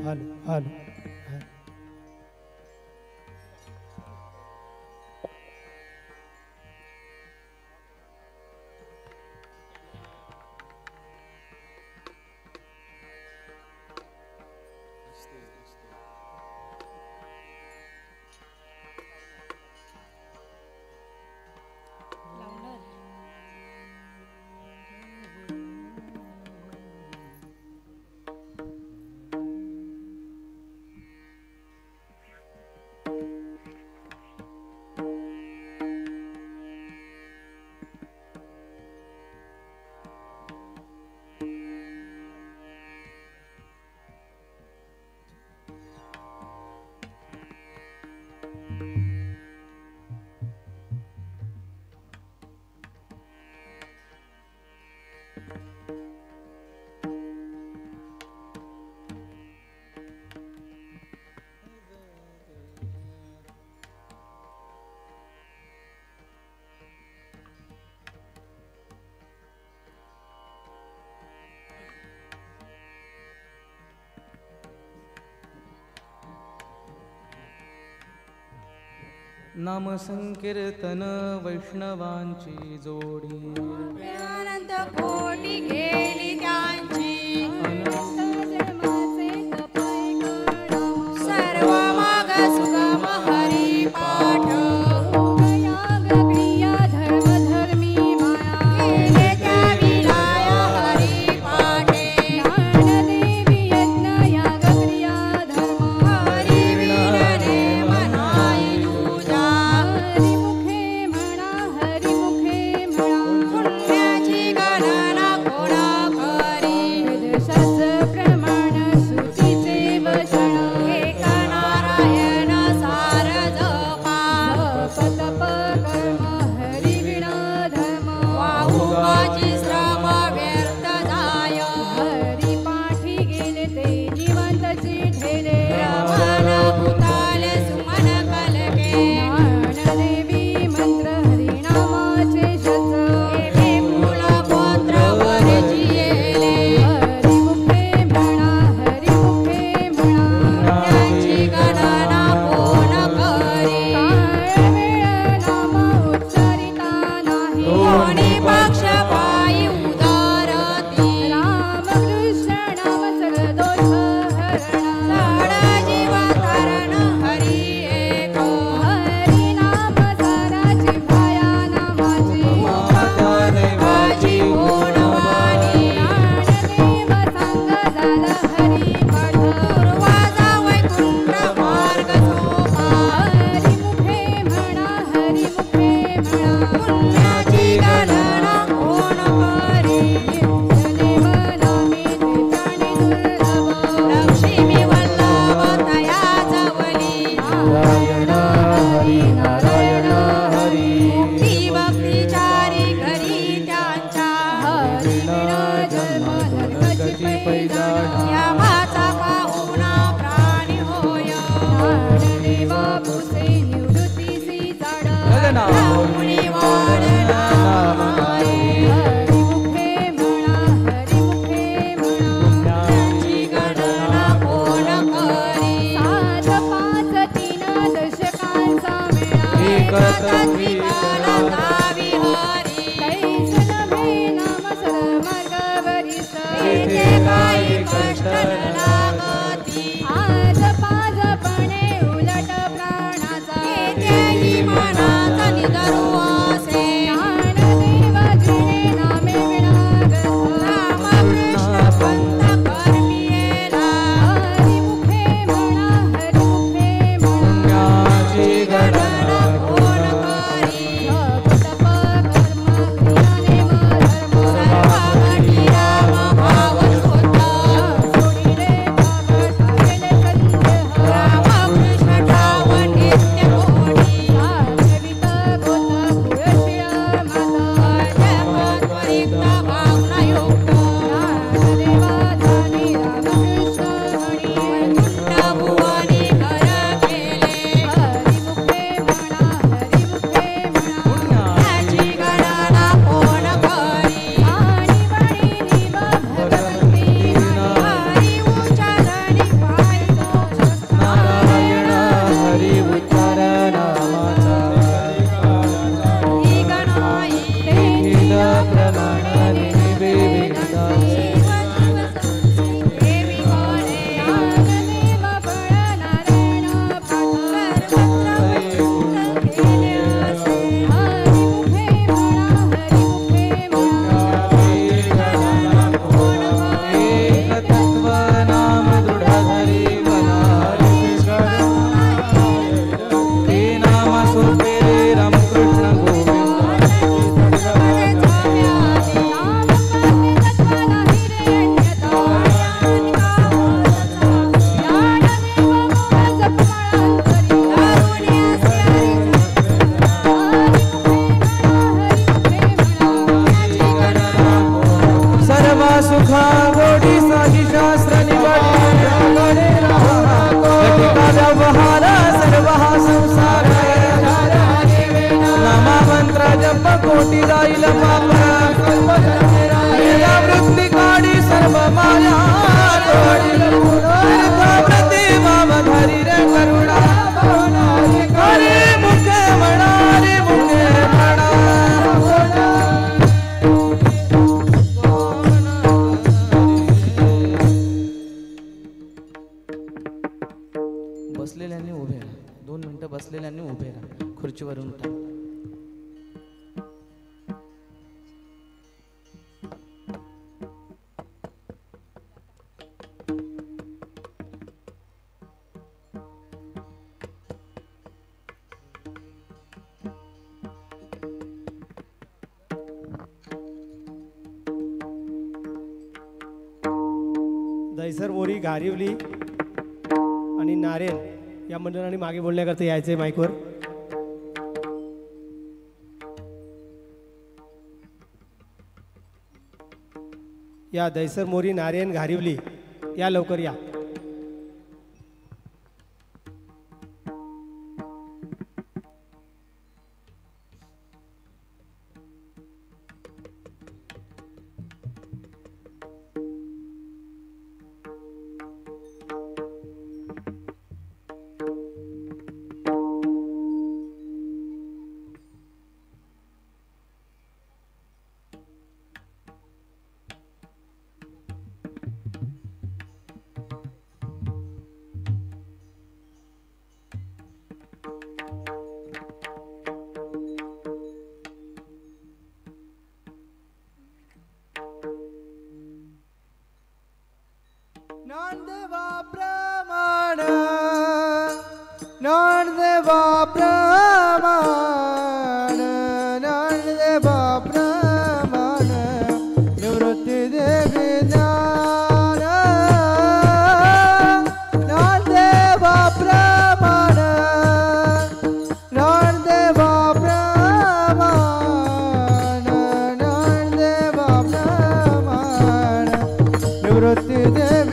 हालो हालो. नाम संकीर्तन वैष्णवांची जोडी अनंत कोटी गेली त्यांची सर्व माग सुगम हरी पाठ क्रिया धर्म धर्मी माया केले त्या विलाय हरी पाठे ज्ञानदेवी यज्ञ याग क्रिया धर्म हरी विरणे मनाई तुझा हरिमुखे म्हणा पुण्याची गणना कोणा करी शास्त्र प्रमाण सुचीचे वचन एक नारायण सार जपा तप कर्म हरी विण धर्म वाहू माझी श्रम व्यर्थ जाय हरी पाठी गेले ते जिवंतची ठेले रमण भूताले सुमन कलके ज्ञानदेवी मंत्र हरिनामाचे शस्त्र हे मूल गोत्र वरची येले हरिमुखे म्हणा त्यांची गणना कोण करी काळ वेळ नाम उच्चारिता नाही कोणी पक्ष पायी उदारती रामकृष्ण नाम सगळ दोष हरण लाड जीव तारण हरी एक हरी नाम साराची भाया नामाची देवाची गुणवाणी ज्ञानदेव सांग झालं हरी पाठ पूर्वाचा वैकुंठ मार्ग सोपा हरिमुखे म्हणा पुण्याची गणना कोण लेखा गोडी साही शास्त्र निवडी घटिका व्यवहार सर्व हा संसार नामा मंत्र जप कोटी जाईल पाप वृत्ती काढी सर्व माया वृत्ती भाव धरी रे करुणा हरे मुखे म्हणा रे मुखे म्हणा बसलेल्यांनी उभे राहा 2 मिनिटं बसलेल्यांनी उभे राहा खुर्चीवरून उठा दहिसर मोरी घारिवली आणि नारेन या मंडळाने मागे बोलण्याकरता यायचे माईकवर. या दहिसर मोरी नारायण घारिवली या लवकर या. ज्ञानदेवा प्रमाण ज्ञानदेवा प्रमाण ज्ञानदेवा प्रमाण निवृत्ती देवी ज्ञान ज्ञानदेवा प्रमाण ज्ञानदेवा प्रमाण ज्ञानदेवा प्रमाण निवृत्ती देवी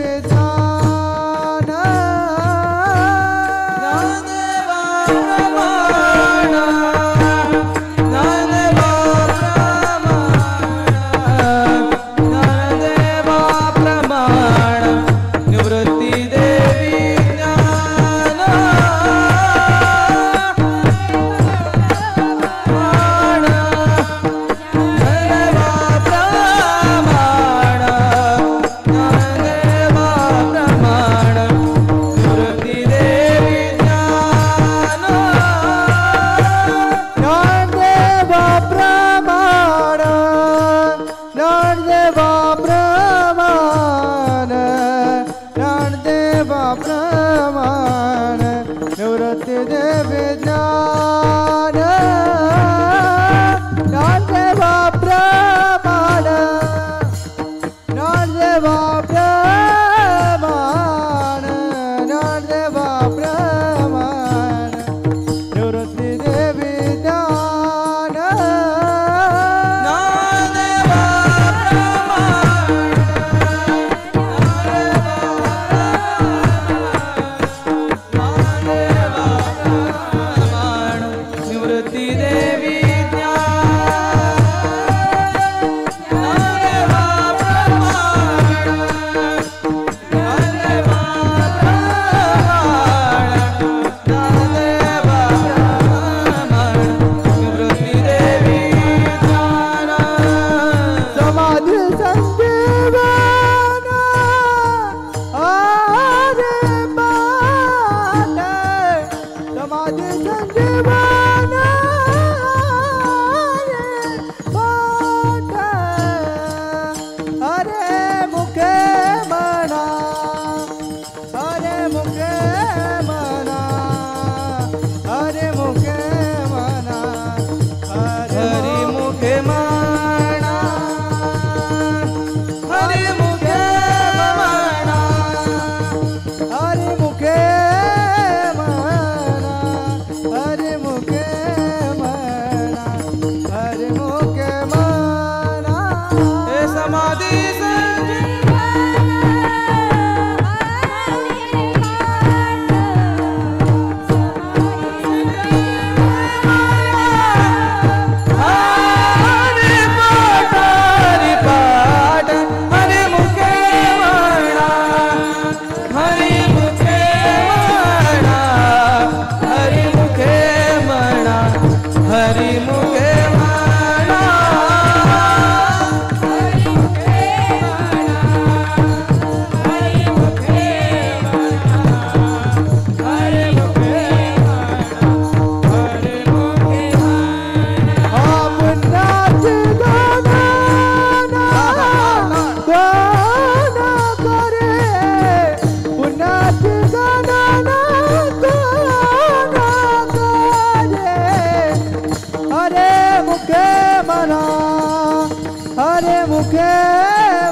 हरे मुखे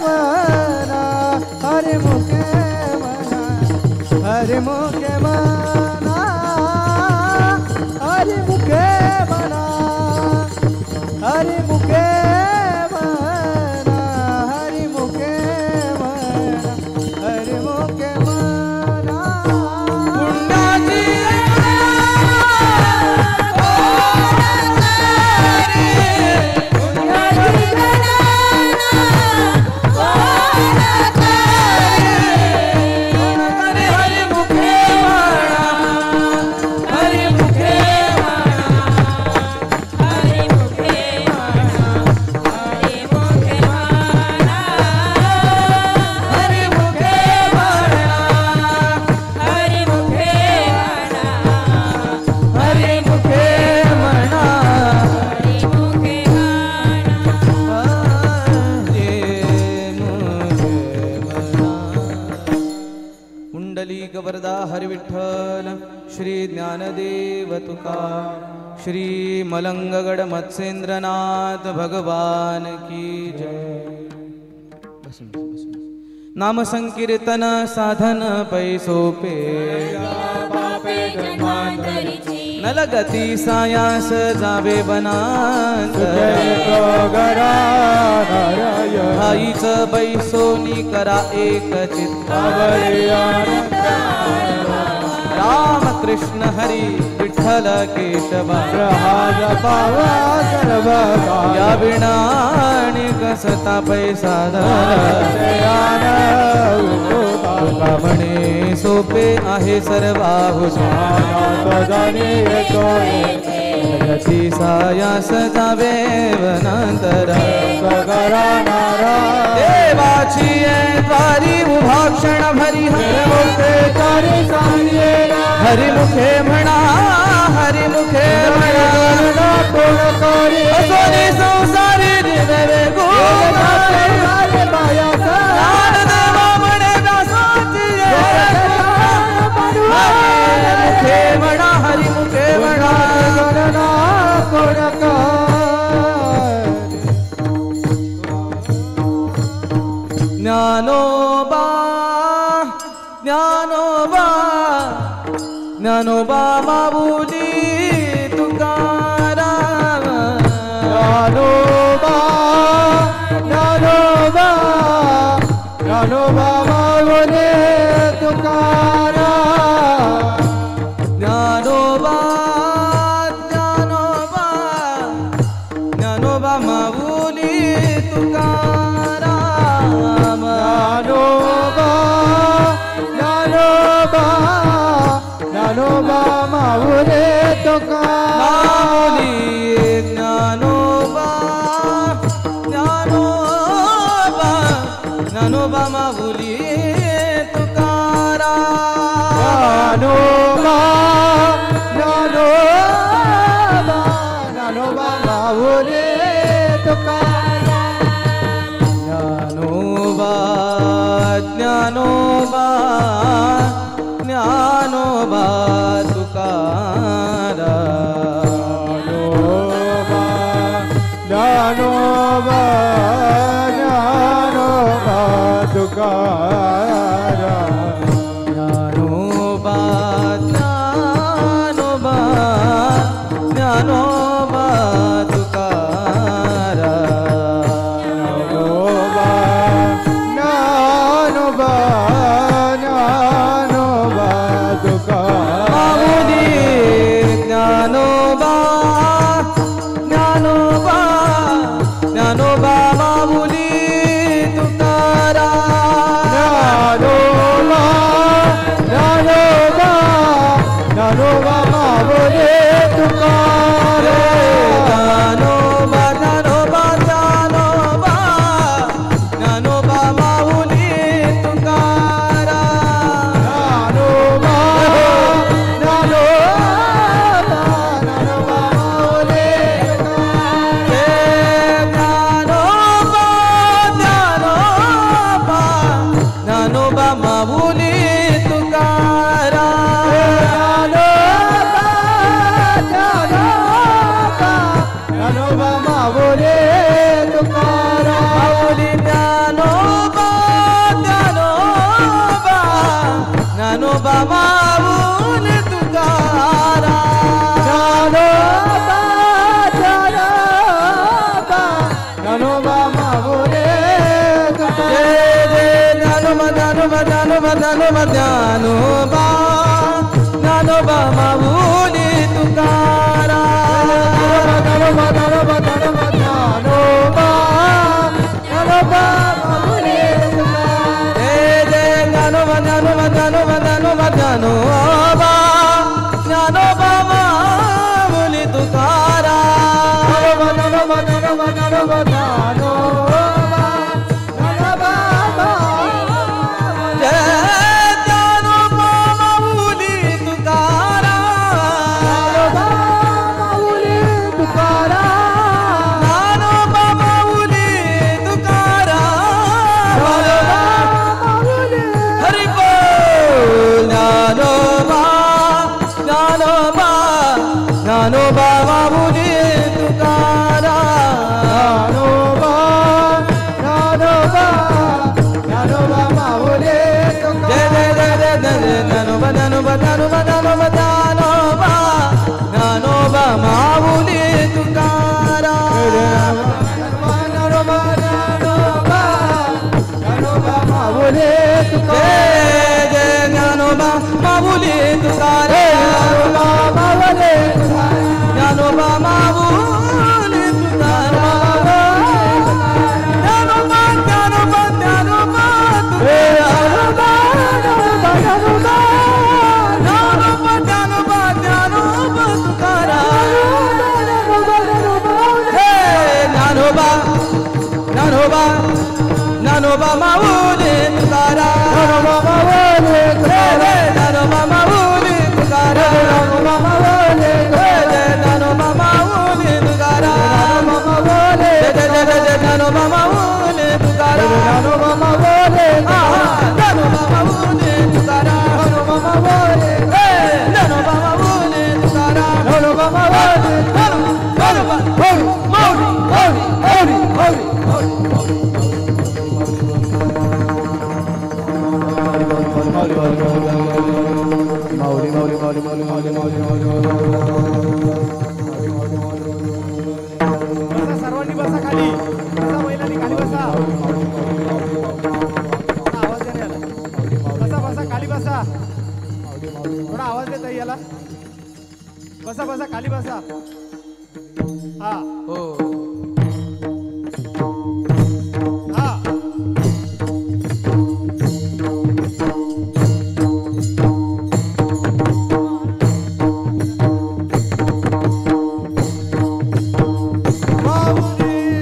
म्हणा हरे मुखे म्हणा हरे मुखे म्हणा हरे मुखे म्हणा हरे मुखे म्हणा हरे मुखे म्हणा हरे मुखे म्हणा पुण्याची वरदा हरि विठ्ठल श्री ज्ञानदेव तुकार श्री मलंगगड मत्स्येंद्रनाथ भगवान की जय। नाम संकीर्तन साधन पैसोपे नलगती सायास जावे बनांत आईच बैसोनी करा एक चित्त राम कृष्ण हरी विठ्ठल केशवा या विना कसता पैसा म्हणे सोपे आहे सर्वाहु जगती सायास जावे वनांतरा देवाची द्वारी उभा क्षण भरी हरि मुखे म्हणा हरि मुखे म्हणा असोनी संसारी दिनवे मुखे म्हणा हरि मुखे म्हणा ज्ञानोबा ज्ञानोबा ज्ञानोबा माऊली तुकाराम ज्ञानोबा ज्ञानोबा ज्ञानोबा माऊली तुकाराम ज्ञानोबा ज्ञानोबा ज्ञानोबा माऊली तुकाराम ज्ञानोबा ज्ञानोबा ज्ञानोबा माऊली तुकाराम ज्ञानोबा ज्ञानोबा ज्ञानोबा माऊली तुकाराम ज्ञानोबा ज्ञानोबा ज्ञानोबा माऊली तुकाराम ज्ञानोबा ज्ञानोबा ज्ञानोबा तुकाराम ज्ञानोबा ज्ञानोबा ज्ञानोबा तुकाराम ज्ञानोबा माऊली तुकाराम जय जय ज्ञानोबा ज्ञानोबा ज्ञानोबा ज्ञानोबा ज्ञानोबा ज्ञानोबा माऊली तुकाराम ज्ञानोबा ज्ञानोबा ज्ञानोबा ज्ञानोबा ज्ञानोबा माऊली तुकाराम जय जय ज्ञानोबा ज्ञानोबा ज्ञानोबा ज्ञानोबा ज्ञानोबा ज्ञानोबा माऊली तुकाराम ज्ञानोबा ज्ञानोबा ज्ञानोबा ज्ञानोबा ज्ञानोबा जय ज्ञानोबा माऊली तुकाराम माऊली तुकाराम ज्ञानोबा माऊली तुकाराम माऊली हरी बोल ज्ञानोबा ज्ञानोबा ज्ञानोबा माऊली तुकाराम ज्ञानोबा ज्ञानोबा ज्ञानोबा माऊली जय जय जय जय जय ज्ञानोबा ज्ञानोबा ज्ञानोबा ज्ञानोबा ज्ञानोबा ज्ञानोबा माऊली तुकाराम ज्ञानोबा ज्ञानोबा ज्ञानोबा माऊली जय जय ज्ञानोबा माऊली तुकाराम ज्ञानोबा माऊली तुकाराम ज्ञानोबा ज्ञानोबा ज्ञानोबा ज्ञानोबा ज्ञानोबा ज्ञानोबा तुकाराम हे ज्ञानोबा ज्ञानोबा ज्ञानोबा माऊली तुकाराम ज्ञानोबा माऊली तुकाराम ज्ञानोबा माऊली तुकाराम जय जय जय जय ज्ञानोबा माऊली तुकाराम ज्ञानोबा माऊली तुकाराम ज्ञानोबा माऊली तुकाराम ज्ञानोबा बसा, सर्वांनी बसा खाली. बसा महिलांनी खाली बसा. थोडा आवाज द्या ना याला. बसा बसा खाली बसा. थोडा आवाज देता याला. बसा बसा खाली बसा. हा हो हा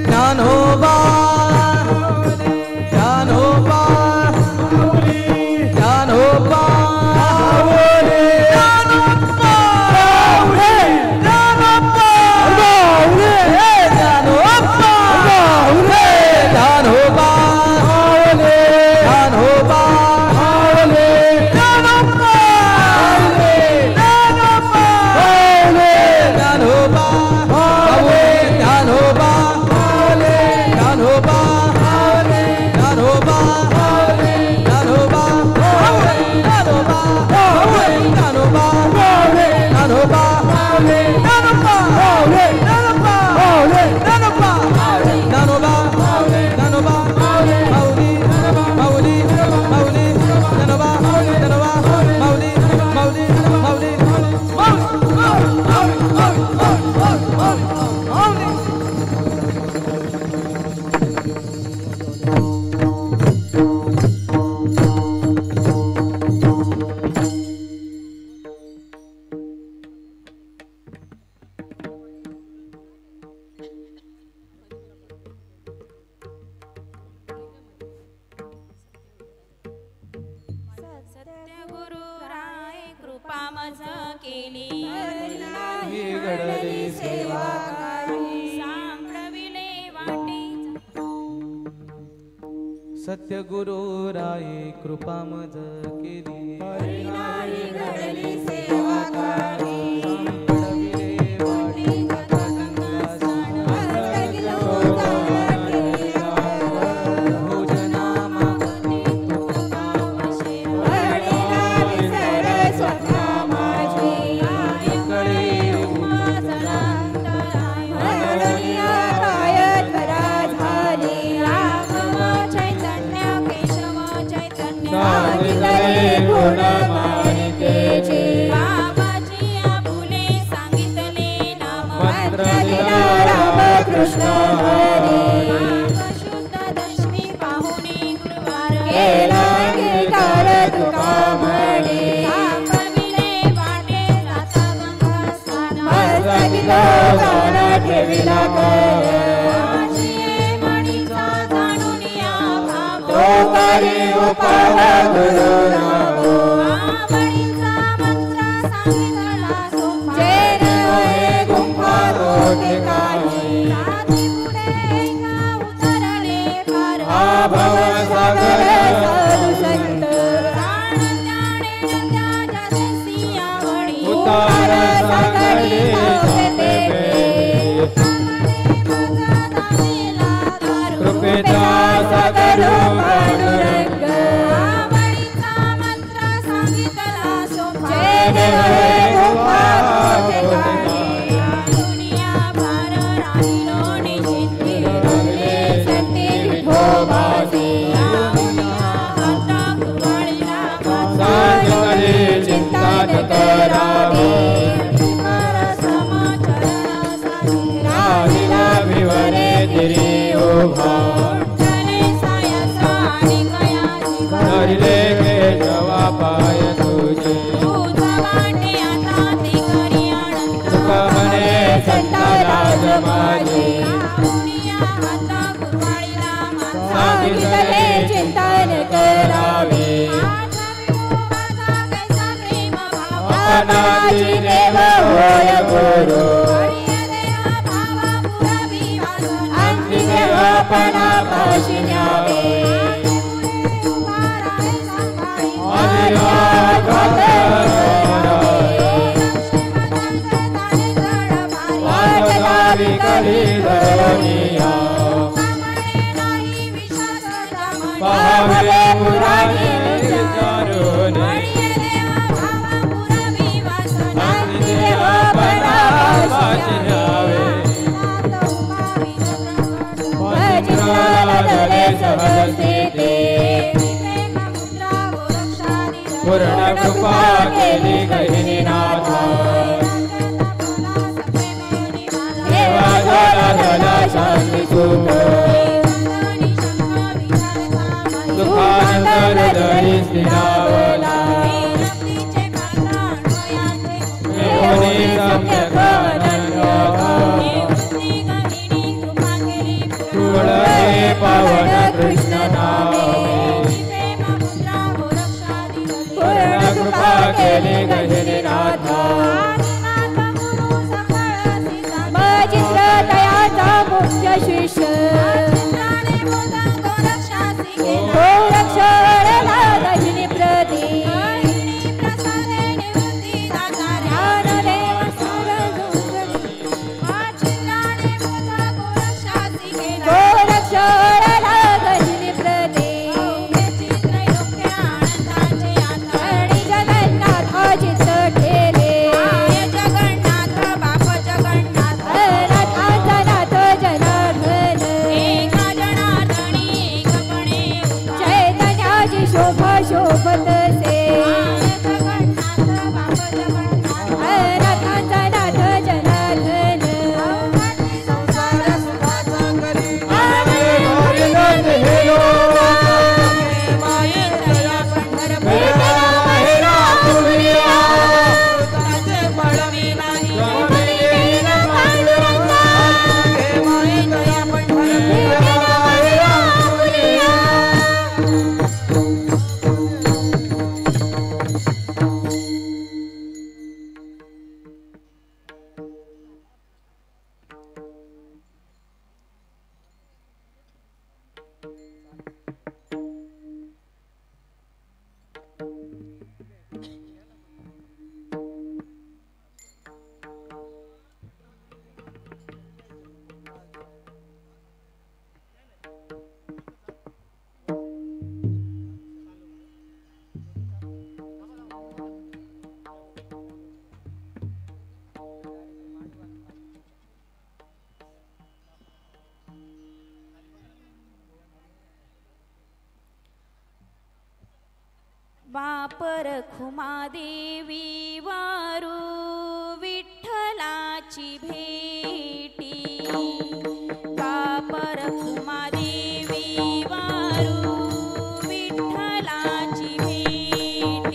ज्ञानोबा ज्ञानोबा ज्ञानोबा सत्यगुरु राय कृपा मज केली घडली सेवा सांप्रविले वाटी सत्यगुरु राये कृपा मज केली घडली सेवा काय गुणमालिकेचे बाबाजी आपुले सांगितले नाम मंत्र दिला रामकृष्ण हरी शुद्ध दशमी पाहुणे गुरुवार केला अंगीकार तुका म्हणे कविले वाटे जाता गंगा स्नान मस्तकिलो गाण ठेविला कर माझिये मणीचा जाणून या भाव तो करी उपाव गुरु रामो मणीचा मंत्र सांगितला सोपा जे नव्हे गुंफा रोटे काही रात्री पुढे ऐका उतरले पार हा भवसागर साधू संत प्राण त्याने नद्याच्या देसियावळी उतार सागरी नव्हते कृपेचा सागर पांडुरंग मणीचा मंत्र सांगितला सोपा जे नव्हे गुंफा रोटे काही दुनिया भार राहिलो निश्चिंती रंगले संती विठोबासी आता कुवाळीला साधकले चिंता न करावी राहिला भिवरे तिरी उभा धरले केशवा पाय तुझे सुख म्हणे संता लाज माझी सांगितले चिंता न करावी अपनाची देव होय गुरु अंती देवपणा पाशी न्यावे आदिनाथ वाटदारी कली धरोनिया पाहावे पुराणे विचारूने अंती देवपणा पाशी न्यावे भजनालय सहजस्थिते पूर्ण कृपा केली गहिनीनाथा देवा झाला शांती सुख सुखानंतर दरी स्थिरावला देवनी सम्यक तुळहे पावन कृष्ण नामे पूर्ण कृपा केली गहिनीनाथा मजित्र दयाचा मुख्य शिष्य गोरक्षणला गहिनी प्रती गोरक्षणला गहिनी प्रती आणि जगन्नाथ अजित ठेले जगन्नाथ बाप जगन्नाथ नाथाचा नाथ जनार्दन एका जनार्दनी एकपणे चैतन्याची शोभा शोभतसे जगन्नाथ बाप जगन्नाथ नाथाचा नाथ जनार्दन संसार सुखाचा करी वापर खुमादेवी वारू विठ्ठलाची भेटी वापर खुमादेवी वारू विठ्ठलाची भेटी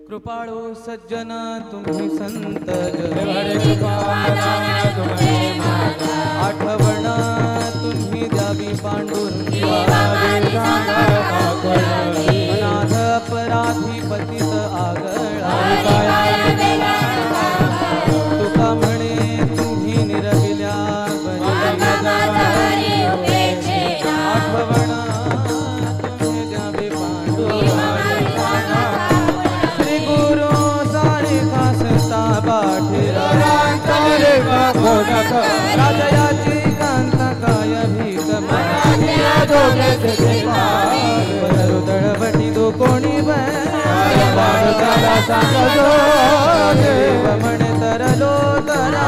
कृपाळू सज्जन तुम्ही संत आठवण तुम्ही द्यावी पांडुरंगी अनाथ अपराधी पतित आगळा तुका म्हणे तुम्ही निरविल्या आठवण तुम्ही द्यावी पांडुरंगी श्री गुरु सारे खासता पाठीरा राजयाची कांता काय भीत मनाची देव म्हण तरलो तरा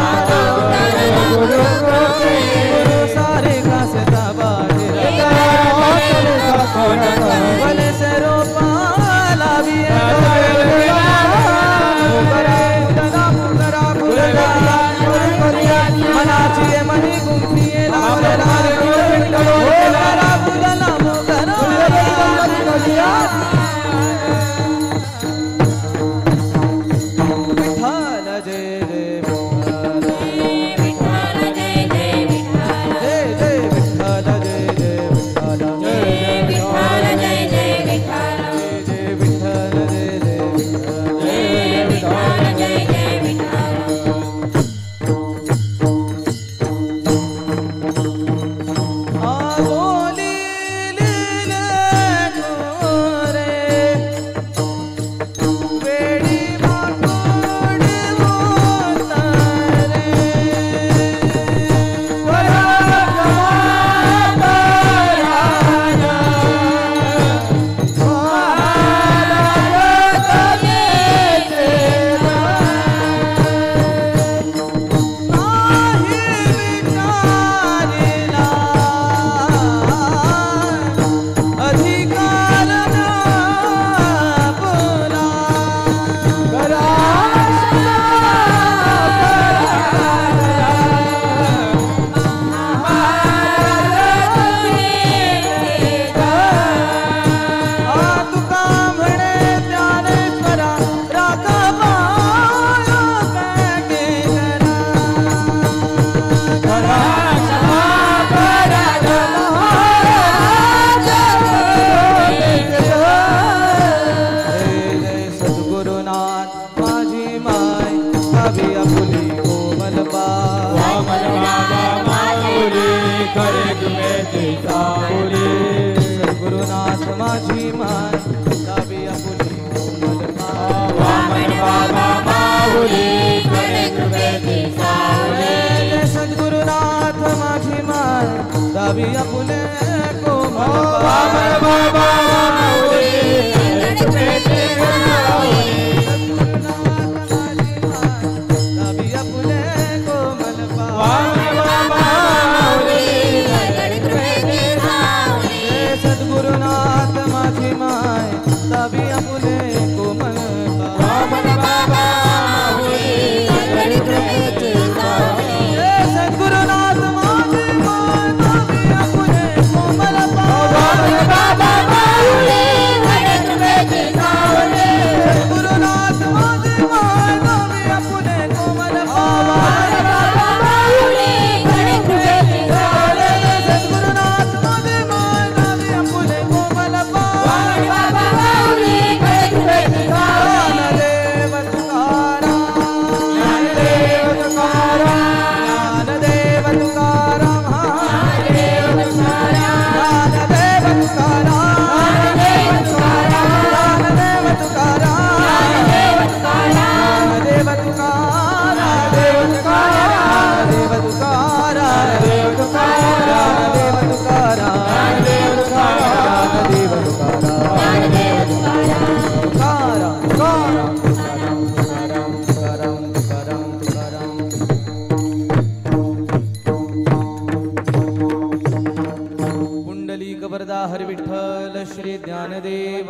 गुरु सारे घास दाबाजी बल से रोपा लावी मनाची मनी गुंफिये सद्गुरुनाथ माझी मान दावी आपुली कोमल वामन बाबा माऊली करे कृपेची सावली सद्गुरुनाथ माझी मान दावी आपुले कोमल वामन बाबा माऊली करे कृपेची सावली सद्गुरुनाथ माझी माय दावी आपुले कोमल वामन बाबा माऊली करे कृपेची सावली सद्गुरुनाथ माझी माय दावी आपुले कोमल वामन बाबा माऊली करे कृपेची सावली सद्गुरुनाथ माझी माय दावी आपुले कोमल वामन बाबा माऊली करे कृपेची सावली सद्गुरुनाथ माझी माय दावी आपुले कोमल वामन बाबा माऊली करे कृपेची सावली ज्ञानदेव तुकाराम ज्ञानदेव तुकाराम ज्ञानदेव तुकाराम ज्ञानदेव पुंडलीक वरदा हरि विठ्ठल श्री ज्ञानदेव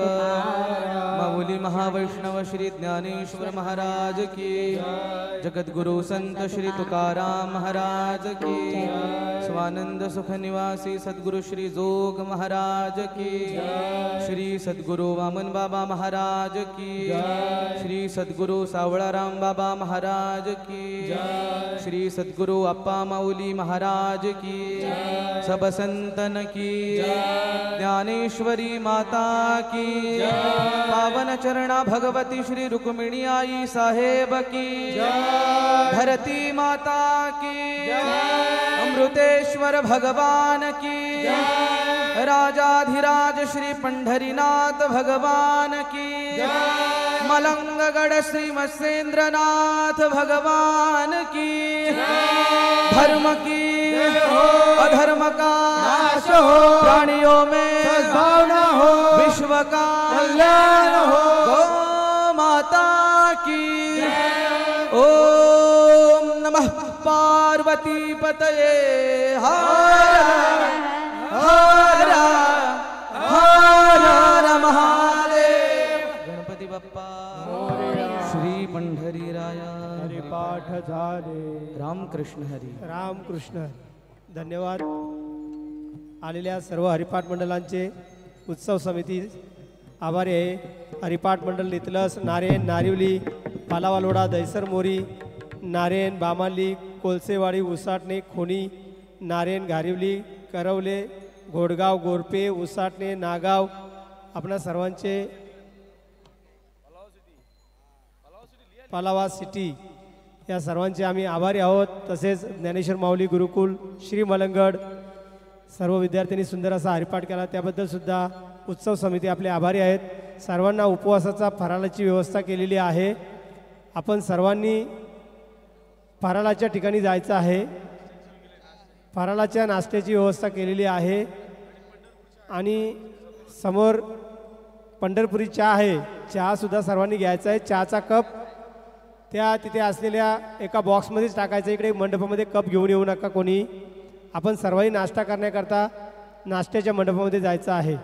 माऊली महावैष्णव श्री ज्ञानेश्वर महाराज की जगद्गुरु संत श्री तुकाराम महाराज की स्वानंद सुख निवासी सद्गुरु श्री जोग महाराज की श्री सद्गुरु वामन बाबा महाराज की श्री सद्गुरु सावळाराम बाबा महाराज की श्री सद्गुरु अप्पा माऊली महाराज की सब संतन की ज्ञानेश्वरी माता की पावन चरणा भगवती श्री रुक्मिणी आई साहेब की धरती माता की अमृतेश्वर भगवान की राजाधिराज श्री पंढरीनाथ भगवान की मलंगगढ़ श्री मत्स्येंद्रनाथ भगवान की धर्म की अधर्म का नाश हो प्राणियों में सद्भावना हो विश्व का कल्याण हो गौ माता माता की ओम नमः पार्वती पतये हर हर हर महादेव गणपती बाप्पा श्री पंढरीराया हरिपाठ झाले रामकृष्ण हरी रामकृष्ण. धन्यवाद. आलेल्या सर्व हरिपाठ मंडळांचे उत्सव समिती आभारी आहे. हरिपाठ मंडळ नितलस, नारायण, नारिवली, पालावालोडा, दैसर, मोरी, नारायण, बामाली, कोलसेवाडी, उसाटणे, खोनी, नारायण, घारिवली, करवले, घोडगाव, गोरपे, उसाटणे, नागाव, आपणा सर्वांचे पालावा सिटी या सर्वांचे आम्ही आभारी आहोत. तसेच ज्ञानेश्वर माऊली गुरुकुल, श्री मलंगड सर्व विद्यार्थ्यांनी सुंदर असा हरिपाठ केला, त्याबद्दल सुद्धा उत्सव समिती आपले आभारी आहेत. सर्वांना उपवासाचा फराळाची व्यवस्था केलेली आहे. आपण सर्वांनी फराळाच्या ठिकाणी जायचं आहे. फराळाच्या नाश्त्याची व्यवस्था केलेली आहे आणि समोर पंढरपुरी चहा आहे. चहासुद्धा सर्वांनी घ्यायचा आहे. चहाचा कप त्या तिथे असलेल्या एका बॉक्समध्येच टाकायचं. इकडे मंडपामध्ये कप घेऊन येऊ नका कोणी. आपण सर्वही नाश्ता करण्याकरता नाश्त्याच्या मंडपामध्ये जायचं आहे.